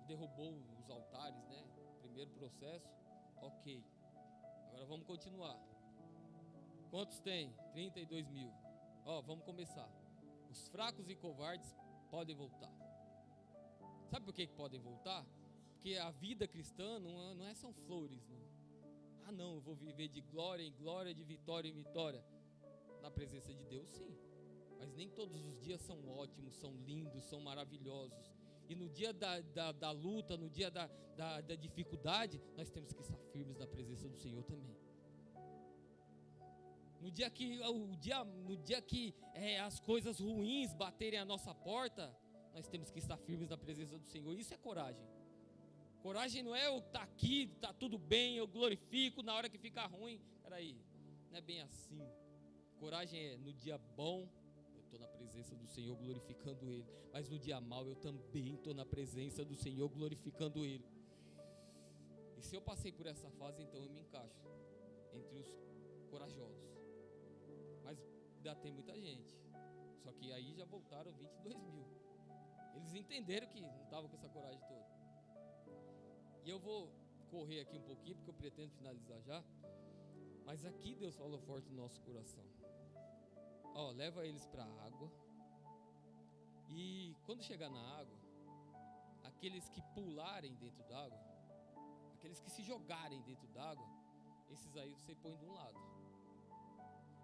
Derrubou os altares, né? Primeiro processo, ok. Agora vamos continuar. Quantos tem? 32 mil. Ó, vamos começar. Os fracos e covardes podem voltar. Sabe por que podem voltar? Porque a vida cristã não é são flores, não. Ah não, eu vou viver de glória em glória, de vitória em vitória. Na presença de Deus, sim. Mas nem todos os dias são ótimos, são lindos, são maravilhosos. E no dia da luta, no dia da dificuldade, nós temos que estar firmes na presença do Senhor também. No dia que as coisas ruins baterem a nossa porta, nós temos que estar firmes na presença do Senhor. Isso é coragem. Coragem não é eu estar aqui, está tudo bem, eu glorifico, na hora que ficar ruim. Peraí, não é bem assim. Coragem é no dia bom, eu estou na presença do Senhor glorificando Ele. Mas no dia mau eu também estou na presença do Senhor glorificando Ele. E se eu passei por essa fase, então eu me encaixo entre os corajosos. Mas ainda tem muita gente. Só que aí já voltaram 22 mil. Eles entenderam que não estavam com essa coragem toda. E eu vou correr aqui um pouquinho, porque eu pretendo finalizar já. Mas aqui Deus falou forte no nosso coração. Ó, leva eles para a água. E quando chegar na água, aqueles que pularem dentro d'água, aqueles que se jogarem dentro d'água, esses aí você põe de um lado.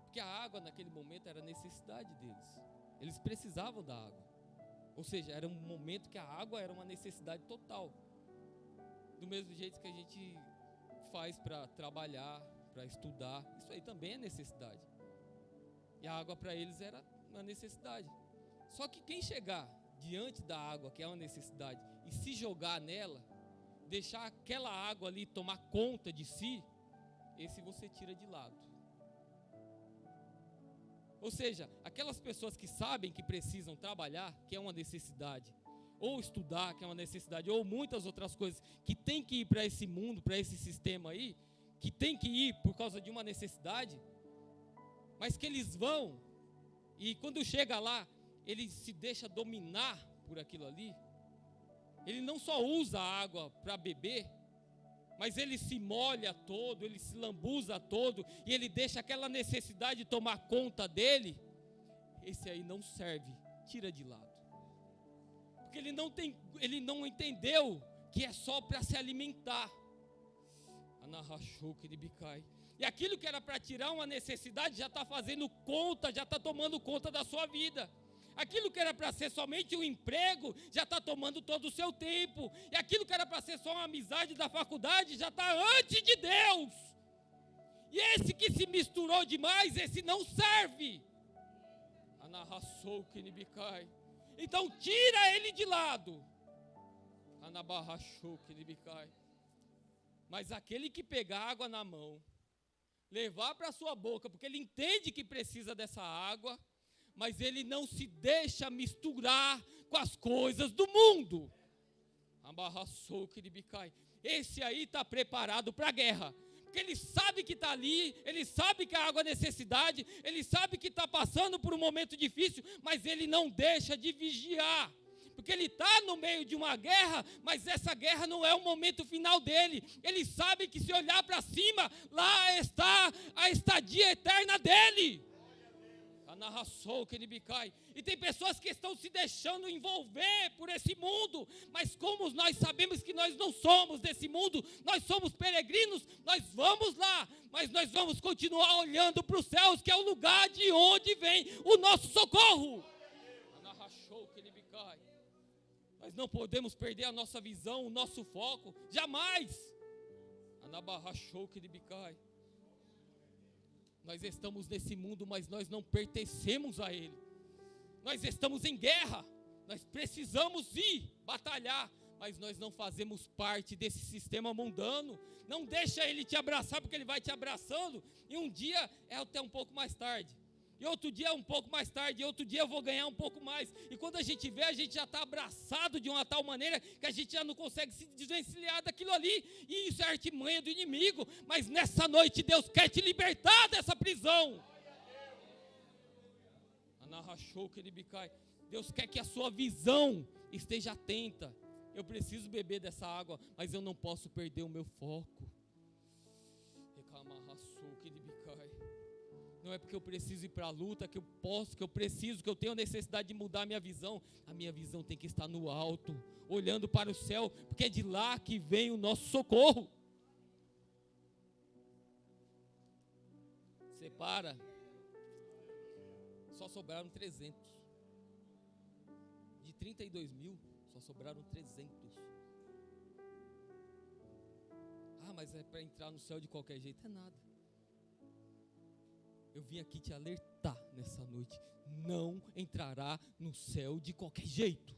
Porque a água naquele momento era a necessidade deles. Eles precisavam da água. Ou seja, era um momento que a água era uma necessidade total. Do mesmo jeito que a gente faz para trabalhar, para estudar, isso aí também é necessidade. E a água para eles era uma necessidade. Só que quem chegar diante da água, que é uma necessidade, e se jogar nela, deixar aquela água ali tomar conta de si, esse você tira de lado. Ou seja, aquelas pessoas que sabem que precisam trabalhar, que é uma necessidade, ou estudar, que é uma necessidade, ou muitas outras coisas, que tem que ir para esse mundo, para esse sistema aí, que tem que ir por causa de uma necessidade, mas que eles vão, e quando chega lá, ele se deixa dominar por aquilo ali. Ele não só usa a água para beber, mas ele se molha todo, ele se lambuza todo, e ele deixa aquela necessidade tomar conta dele. Esse aí não serve, tira de lado. Porque ele não entendeu que é só para se alimentar. E aquilo que era para tirar uma necessidade já está fazendo conta, já está tomando conta da sua vida. Aquilo que era para ser somente um emprego já está tomando todo o seu tempo. E aquilo que era para ser só uma amizade da faculdade já está antes de Deus. E esse que se misturou demais, esse não serve. Então tira ele de lado. Mas aquele que pegar água na mão, levar para a sua boca, porque ele entende que precisa dessa água, mas ele não se deixa misturar com as coisas do mundo. Esse aí está preparado para a guerra, porque ele sabe que está ali, ele sabe que a água é necessidade, ele sabe que está passando por um momento difícil, mas ele não deixa de vigiar, porque ele está no meio de uma guerra, mas essa guerra não é o momento final dele. Ele sabe que se olhar para cima, lá está a estadia eterna dele. E tem pessoas que estão se deixando envolver por esse mundo, mas como nós sabemos que nós não somos desse mundo, nós somos peregrinos, nós vamos lá, mas nós vamos continuar olhando para os céus, que é o lugar de onde vem o nosso socorro. Nós não podemos perder a nossa visão, o nosso foco, jamais. Nós estamos nesse mundo, mas nós não pertencemos a ele. Nós estamos em guerra, nós precisamos ir batalhar, mas nós não fazemos parte desse sistema mundano. Não deixa ele te abraçar, porque ele vai te abraçando, e um dia é até um pouco mais tarde, e outro dia é um pouco mais tarde, e outro dia eu vou ganhar um pouco mais, e quando a gente vê, a gente já está abraçado de uma tal maneira, que a gente já não consegue se desvencilhar daquilo ali, e isso é artimanha do inimigo. Mas nessa noite Deus quer te libertar dessa prisão. Deus quer que a sua visão esteja atenta. Eu preciso beber dessa água, mas eu não posso perder o meu foco. Não é porque eu preciso ir para a luta, que eu posso, que eu preciso, que eu tenho necessidade de mudar a minha visão. A minha visão tem que estar no alto, olhando para o céu, porque é de lá que vem o nosso socorro. Separa. Só sobraram 300. De 32 mil, só sobraram 300. Ah, mas é para entrar no céu de qualquer jeito? É nada. Eu vim aqui te alertar nessa noite. Não entrará no céu de qualquer jeito.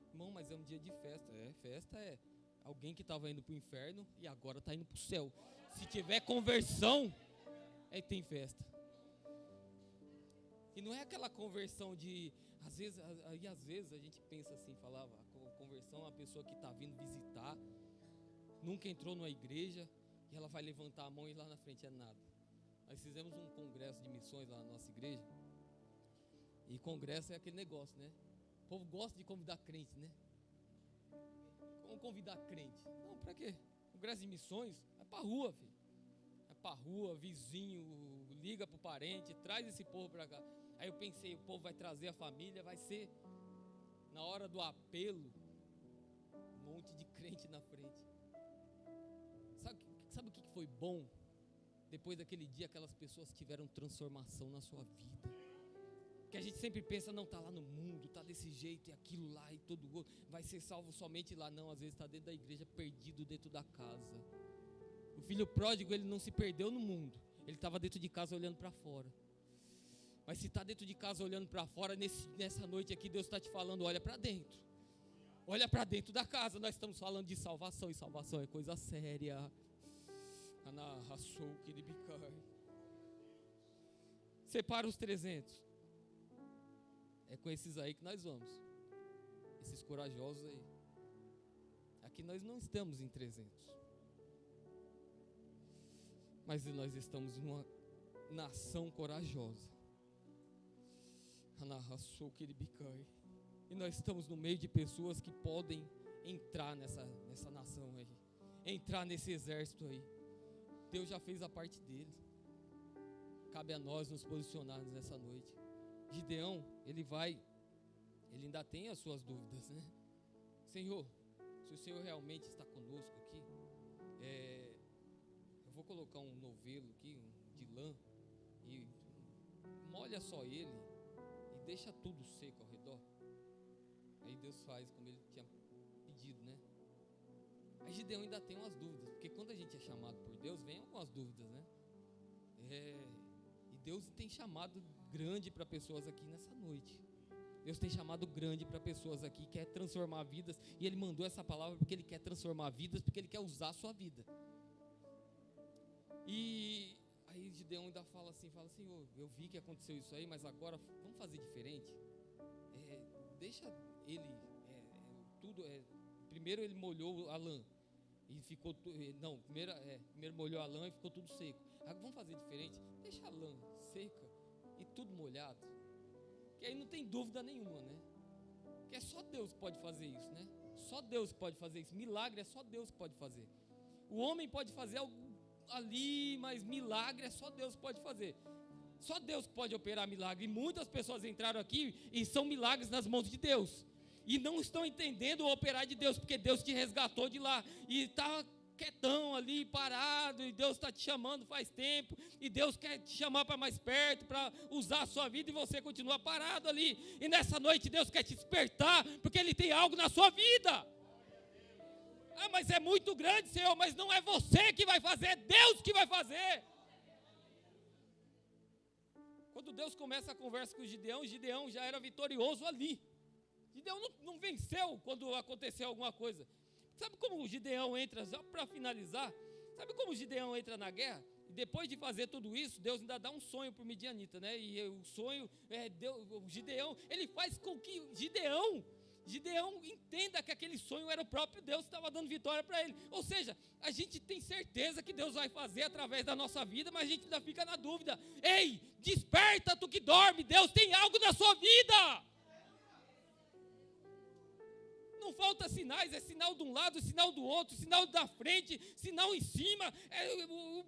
Irmão, mas é um dia de festa. Festa é alguém que estava indo para o inferno e agora está indo para o céu. Se tiver conversão, tem festa. E não é aquela conversão de... Às vezes a gente pensa assim, falava, conversão é uma pessoa que está vindo visitar, nunca entrou numa igreja, e ela vai levantar a mão e lá na frente é nada. Nós fizemos um congresso de missões lá na nossa igreja, e congresso é aquele negócio, né? O povo gosta de convidar crente, né? Como convidar crente? Não, pra quê? Congresso de missões é pra rua, filho. É pra rua, vizinho, liga pro parente, traz esse povo pra cá. Aí eu pensei, o povo vai trazer a família, vai ser na hora do apelo, um monte de crente na frente. Sabe o que foi bom? Depois daquele dia, aquelas pessoas tiveram transformação na sua vida. Que a gente sempre pensa, não, está lá no mundo, está desse jeito, e aquilo lá, e todo outro, vai ser salvo somente lá. Não, às vezes está dentro da igreja, perdido dentro da casa. O filho pródigo, ele não se perdeu no mundo, ele estava dentro de casa olhando para fora. Mas se está dentro de casa olhando para fora, nessa noite aqui, Deus está te falando, olha para dentro. Olha para dentro da casa. Nós estamos falando de salvação, e salvação é coisa séria. Separa os 300. É com esses aí que nós vamos. Esses corajosos aí. Aqui nós não estamos em 300. Mas nós estamos numa nação corajosa. E nós estamos no meio de pessoas que podem entrar nessa nação aí. Entrar nesse exército aí. Deus já fez a parte dele. Cabe a nós nos posicionarmos nessa noite. Gideão, ele ainda tem as suas dúvidas, né? Senhor, se o Senhor realmente está conosco aqui, eu vou colocar um novelo aqui, de lã, e molha só ele, e deixa tudo seco ao redor. Aí Deus faz como ele tinha pedido, né? Aí Gideão ainda tem umas dúvidas, porque quando a gente é chamado por Deus, vem algumas dúvidas, né? E Deus tem chamado grande para pessoas aqui nessa noite. Deus tem chamado grande para pessoas aqui, quer transformar vidas, e Ele mandou essa palavra porque Ele quer transformar vidas, porque Ele quer usar a sua vida. E aí Gideão ainda fala assim, Senhor, eu vi que aconteceu isso aí, mas agora vamos fazer diferente. Deixa ele, primeiro ele molhou a lã, e ficou, primeiro molhou a lã e ficou tudo seco. Agora vamos fazer diferente, deixa a lã seca e tudo molhado, que aí não tem dúvida nenhuma, né? Que é só Deus que pode fazer isso, né? Só Deus que pode fazer isso. Milagre é só Deus que pode fazer. O homem pode fazer ali, mas milagre é só Deus que pode fazer. Só Deus pode operar milagre. E muitas pessoas entraram aqui e são milagres nas mãos de Deus. E não estão entendendo o operar de Deus, porque Deus te resgatou de lá. E está quietão ali, parado, e Deus está te chamando faz tempo. E Deus quer te chamar para mais perto, para usar a sua vida, e você continua parado ali. E nessa noite Deus quer te despertar, porque Ele tem algo na sua vida. Ah, mas é muito grande, Senhor, mas não é você que vai fazer, é Deus que vai fazer. Quando Deus começa a conversa com o Gideão já era vitorioso ali. Gideão não venceu quando aconteceu alguma coisa. Sabe como o Gideão entra, só para finalizar, sabe como o Gideão entra na guerra? E depois de fazer tudo isso, Deus ainda dá um sonho para o midianita, né? E o sonho, o Gideão, ele faz com que Gideão entenda que aquele sonho era o próprio Deus que estava dando vitória para ele. Ou seja, a gente tem certeza que Deus vai fazer através da nossa vida, mas a gente ainda fica na dúvida. Ei, desperta tu que dorme, Deus tem algo na sua vida. Não falta sinais, é sinal de um lado, sinal do outro, sinal da frente, sinal em cima.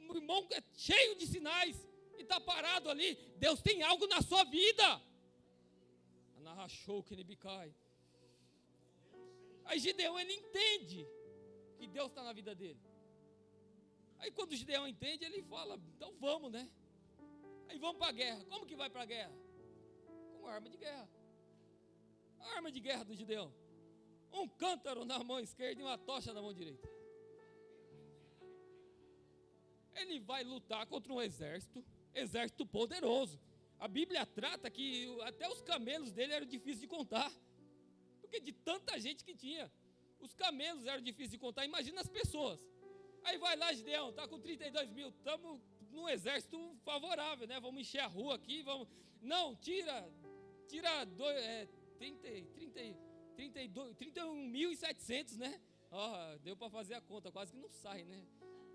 O irmão é cheio de sinais e está parado ali. Deus tem algo na sua vida. Anarrachou que ele bicai. Aí Gideão, ele entende que Deus está na vida dele. Aí quando o Gideão entende, ele fala, então vamos, né? Aí vamos para a guerra. Como que vai para a guerra? Com arma de guerra. A arma de guerra do Gideão. Um cântaro na mão esquerda e uma tocha na mão direita. Ele vai lutar contra um exército poderoso. A Bíblia trata que até os camelos dele eram difíceis de contar. Porque de tanta gente que tinha, os camelos eram difíceis de contar, imagina as pessoas. Aí vai lá, Gideão, está com 32 mil, estamos num exército favorável, né? Vamos encher a rua aqui, vamos... Não, tira 31.700, né? Deu para fazer a conta, quase que não sai, né?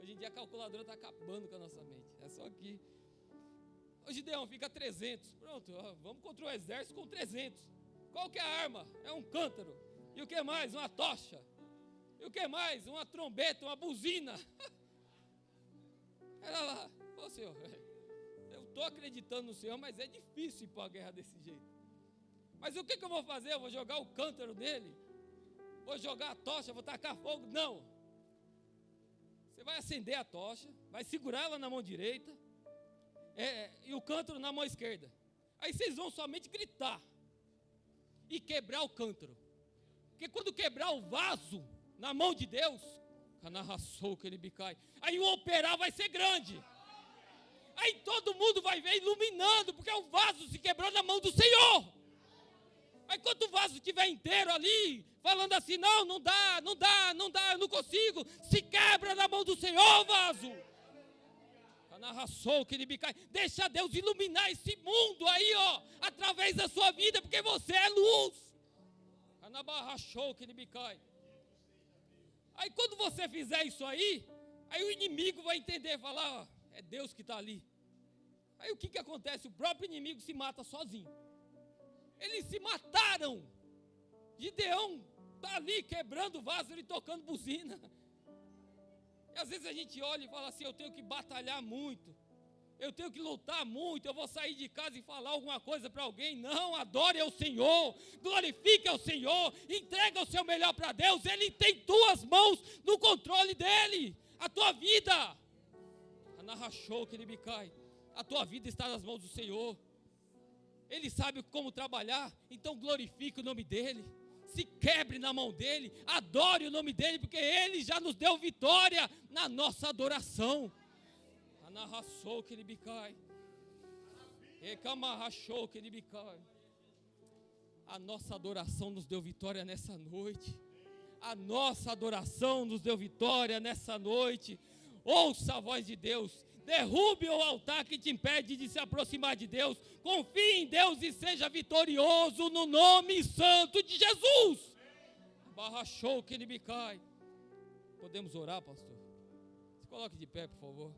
Hoje em dia a calculadora está acabando com a nossa mente, é só aqui. Ô Gideão, fica 300, pronto, vamos contra o exército com 300. Qual que é a arma? É um cântaro. E o que mais? Uma tocha. E o que mais? Uma trombeta, uma buzina. Era lá. Ô Senhor, eu estou acreditando no Senhor, mas é difícil ir para a guerra desse jeito. Mas o que eu vou fazer? Eu vou jogar o cântaro nele? Vou jogar a tocha? Vou tacar fogo? Não. Você vai acender a tocha, vai segurar ela na mão direita e o cântaro na mão esquerda. Aí vocês vão somente gritar e quebrar o cântaro. Porque quando quebrar o vaso na mão de Deus, aí o operar vai ser grande. Aí todo mundo vai ver iluminando, porque o vaso se quebrou na mão do Senhor. Aí quando o vaso estiver inteiro ali, falando assim, não dá, eu não consigo, se quebra na mão do Senhor o vaso. Deixa Deus iluminar esse mundo aí, ó, através da sua vida, porque você é luz. Aí quando você fizer isso aí o inimigo vai entender, falar, ó, é Deus que está ali. Aí o que acontece? O próprio inimigo se mata sozinho. Eles se mataram. Gideão está ali quebrando o vaso e tocando buzina. E às vezes a gente olha e fala assim, eu tenho que batalhar muito, eu tenho que lutar muito, eu vou sair de casa e falar alguma coisa para alguém. Não, adore ao Senhor, glorifique ao Senhor, entrega o seu melhor para Deus. Ele tem tuas mãos no controle dele, a tua vida. A tua vida está nas mãos do Senhor. Ele sabe como trabalhar, então glorifique o nome dele. Se quebre na mão dele, adore o nome dele, porque ele já nos deu vitória na nossa adoração. A nossa adoração nos deu vitória nessa noite. A nossa adoração nos deu vitória nessa noite. Ouça a voz de Deus. Derrube o altar que te impede de se aproximar de Deus. Confie em Deus e seja vitorioso no nome santo de Jesus. Barrachou que ele me cai. Podemos orar, pastor? Se coloque de pé, por favor.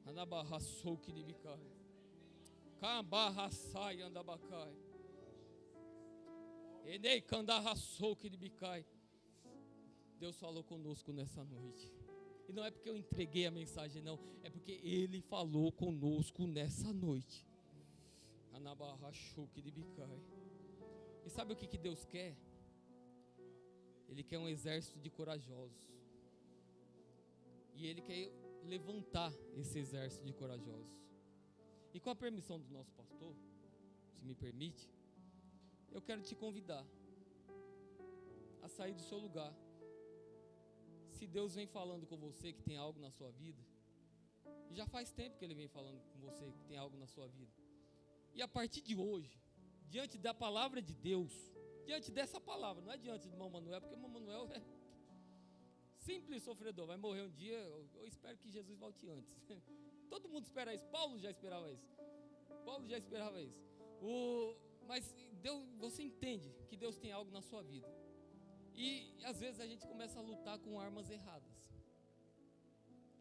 Anabarraçou que ele me cai. Cambarraçai andabacai. Enei candarraçou que ele me cai. Deus falou conosco nessa noite. E não é porque eu entreguei a mensagem, não. É porque Ele falou conosco nessa noite. E sabe o que Deus quer? Ele quer um exército de corajosos. E Ele quer levantar esse exército de corajosos. E com a permissão do nosso pastor, se me permite, eu quero te convidar a sair do seu lugar. Se Deus vem falando com você que tem algo na sua vida, e já faz tempo que Ele vem falando com você que tem algo na sua vida, e a partir de hoje, diante da palavra de Deus, diante dessa palavra, não é diante do irmão Manuel, porque o irmão Manuel é simples sofredor, vai morrer um dia. Eu espero que Jesus volte antes. Todo mundo espera isso. Paulo já esperava isso. Mas Deus, você entende que Deus tem algo na sua vida. E às vezes a gente começa a lutar com armas erradas.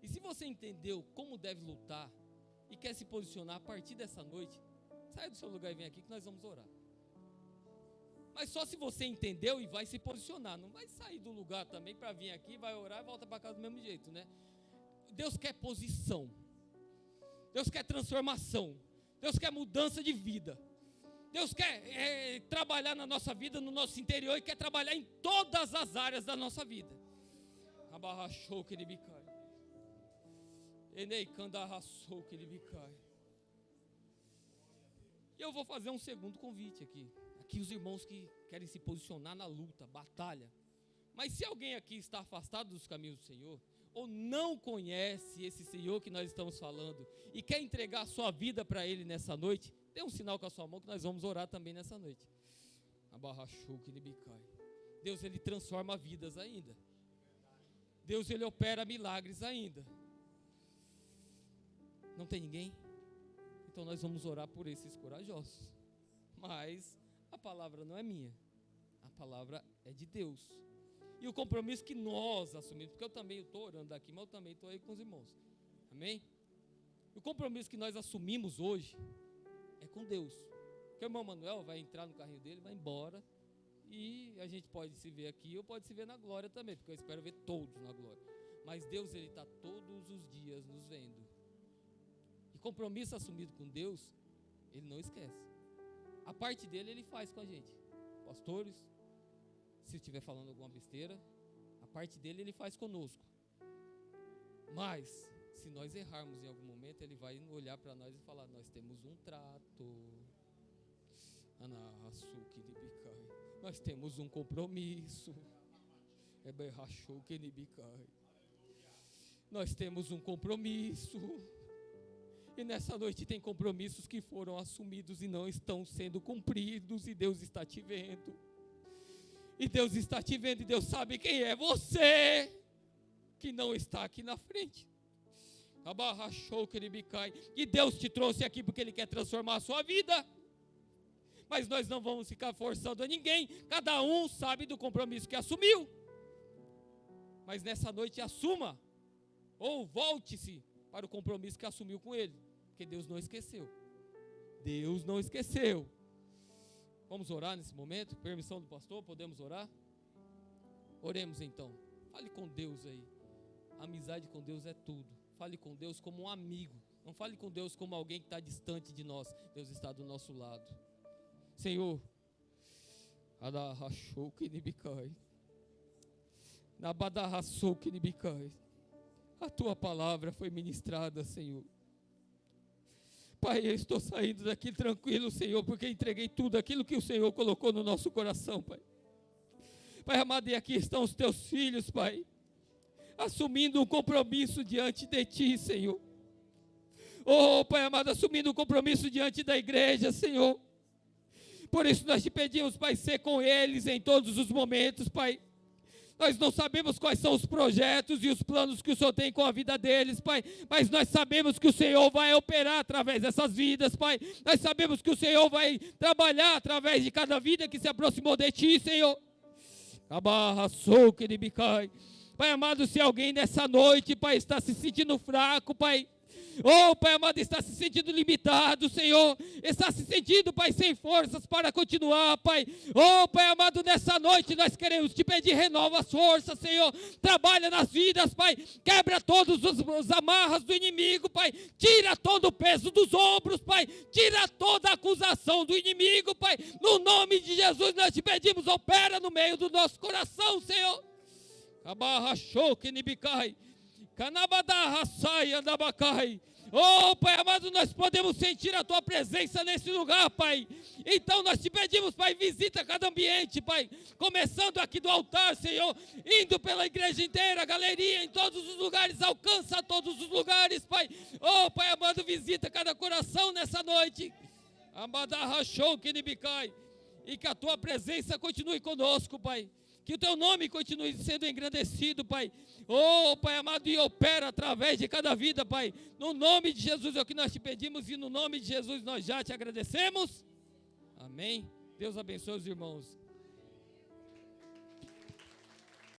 E se você entendeu como deve lutar e quer se posicionar a partir dessa noite, saia do seu lugar e vem aqui que nós vamos orar. Mas só se você entendeu e vai se posicionar. Não vai sair do lugar também para vir aqui, vai orar e volta para casa do mesmo jeito, né? Deus quer posição. Deus quer transformação. Deus quer mudança de vida. Deus quer trabalhar na nossa vida, no nosso interior, e quer trabalhar em todas as áreas da nossa vida. Abarrachou que ele bicai. Enei candarraçou que ele bicai. E eu vou fazer um segundo convite aqui. Aqui os irmãos que querem se posicionar na luta, batalha. Mas se alguém aqui está afastado dos caminhos do Senhor, ou não conhece esse Senhor que nós estamos falando, e quer entregar a sua vida para Ele nessa noite, dê um sinal com a sua mão que nós vamos orar também nessa noite. Deus, Ele transforma vidas ainda. Deus, Ele opera milagres ainda. Não tem ninguém? Então nós vamos orar por esses corajosos. Mas a palavra não é minha, a palavra é de Deus. E o compromisso que nós assumimos, porque eu também estou orando aqui, mas eu também estou aí com os irmãos. Amém? O compromisso que nós assumimos hoje é com Deus. Porque o irmão Manuel vai entrar no carrinho dele, vai embora, e a gente pode se ver aqui ou pode se ver na glória também, porque eu espero ver todos na glória. Mas Deus, Ele está todos os dias nos vendo. E compromisso assumido com Deus, Ele não esquece. A parte dele Ele faz com a gente. Pastores, se estiver falando alguma besteira, a parte dele Ele faz conosco. Mas se nós errarmos em algum momento, Ele vai olhar para nós e falar: nós temos um trato, nós temos um compromisso, nós temos um compromisso. E nessa noite tem compromissos que foram assumidos e não estão sendo cumpridos, e Deus está te vendo. E Deus está te vendo, e Deus sabe quem é você que não está aqui na frente. Abarrachou que ele me cai. E Deus te trouxe aqui porque Ele quer transformar a sua vida. Mas nós não vamos ficar forçando a ninguém. Cada um sabe do compromisso que assumiu. Mas nessa noite assuma, ou volte-se para o compromisso que assumiu com Ele, porque Deus não esqueceu. Deus não esqueceu. Vamos orar nesse momento? Permissão do pastor, podemos orar? Oremos então. Fale com Deus aí. A amizade com Deus é tudo. Fale com Deus como um amigo. Não fale com Deus como alguém que está distante de nós. Deus está do nosso lado. Senhor, a Tua palavra foi ministrada, Senhor. Pai, eu estou saindo daqui tranquilo, Senhor, porque entreguei tudo aquilo que o Senhor colocou no nosso coração, Pai. Pai amado, e aqui estão os Teus filhos, Pai, assumindo um compromisso diante de Ti, Senhor. Oh, Pai amado, assumindo um compromisso diante da igreja, Senhor. Por isso nós te pedimos, Pai, ser com eles em todos os momentos, Pai. Nós não sabemos quais são os projetos e os planos que o Senhor tem com a vida deles, Pai, mas nós sabemos que o Senhor vai operar através dessas vidas, Pai. Nós sabemos que o Senhor vai trabalhar através de cada vida que se aproximou de Ti, Senhor. Pai amado, se alguém nessa noite, Pai, está se sentindo fraco, Pai, Oh, Pai amado, está se sentindo limitado, Senhor. Está se sentindo, Pai, sem forças para continuar, Pai. Oh, Pai amado, nessa noite nós queremos te pedir, renova as forças, Senhor. Trabalha nas vidas, Pai. Quebra todos os amarras do inimigo, Pai. Tira todo o peso dos ombros, Pai. Tira toda a acusação do inimigo, Pai. No nome de Jesus nós te pedimos, opera no meio do nosso coração, Senhor. Abarra choque nibicai. Canabada sai andabacai. Oh, Pai amado, nós podemos sentir a Tua presença nesse lugar, Pai. Então nós te pedimos, Pai, visita cada ambiente, Pai. Começando aqui do altar, Senhor. Indo pela igreja inteira, galeria, em todos os lugares. Alcança todos os lugares, Pai. Oh, Pai amado, visita cada coração nessa noite. Abadarra choque nibicai. E que a Tua presença continue conosco, Pai. Que o Teu nome continue sendo engrandecido, Pai. Oh, Pai amado, e opera através de cada vida, Pai. No nome de Jesus é o que nós te pedimos e no nome de Jesus nós já te agradecemos. Amém. Deus abençoe os irmãos.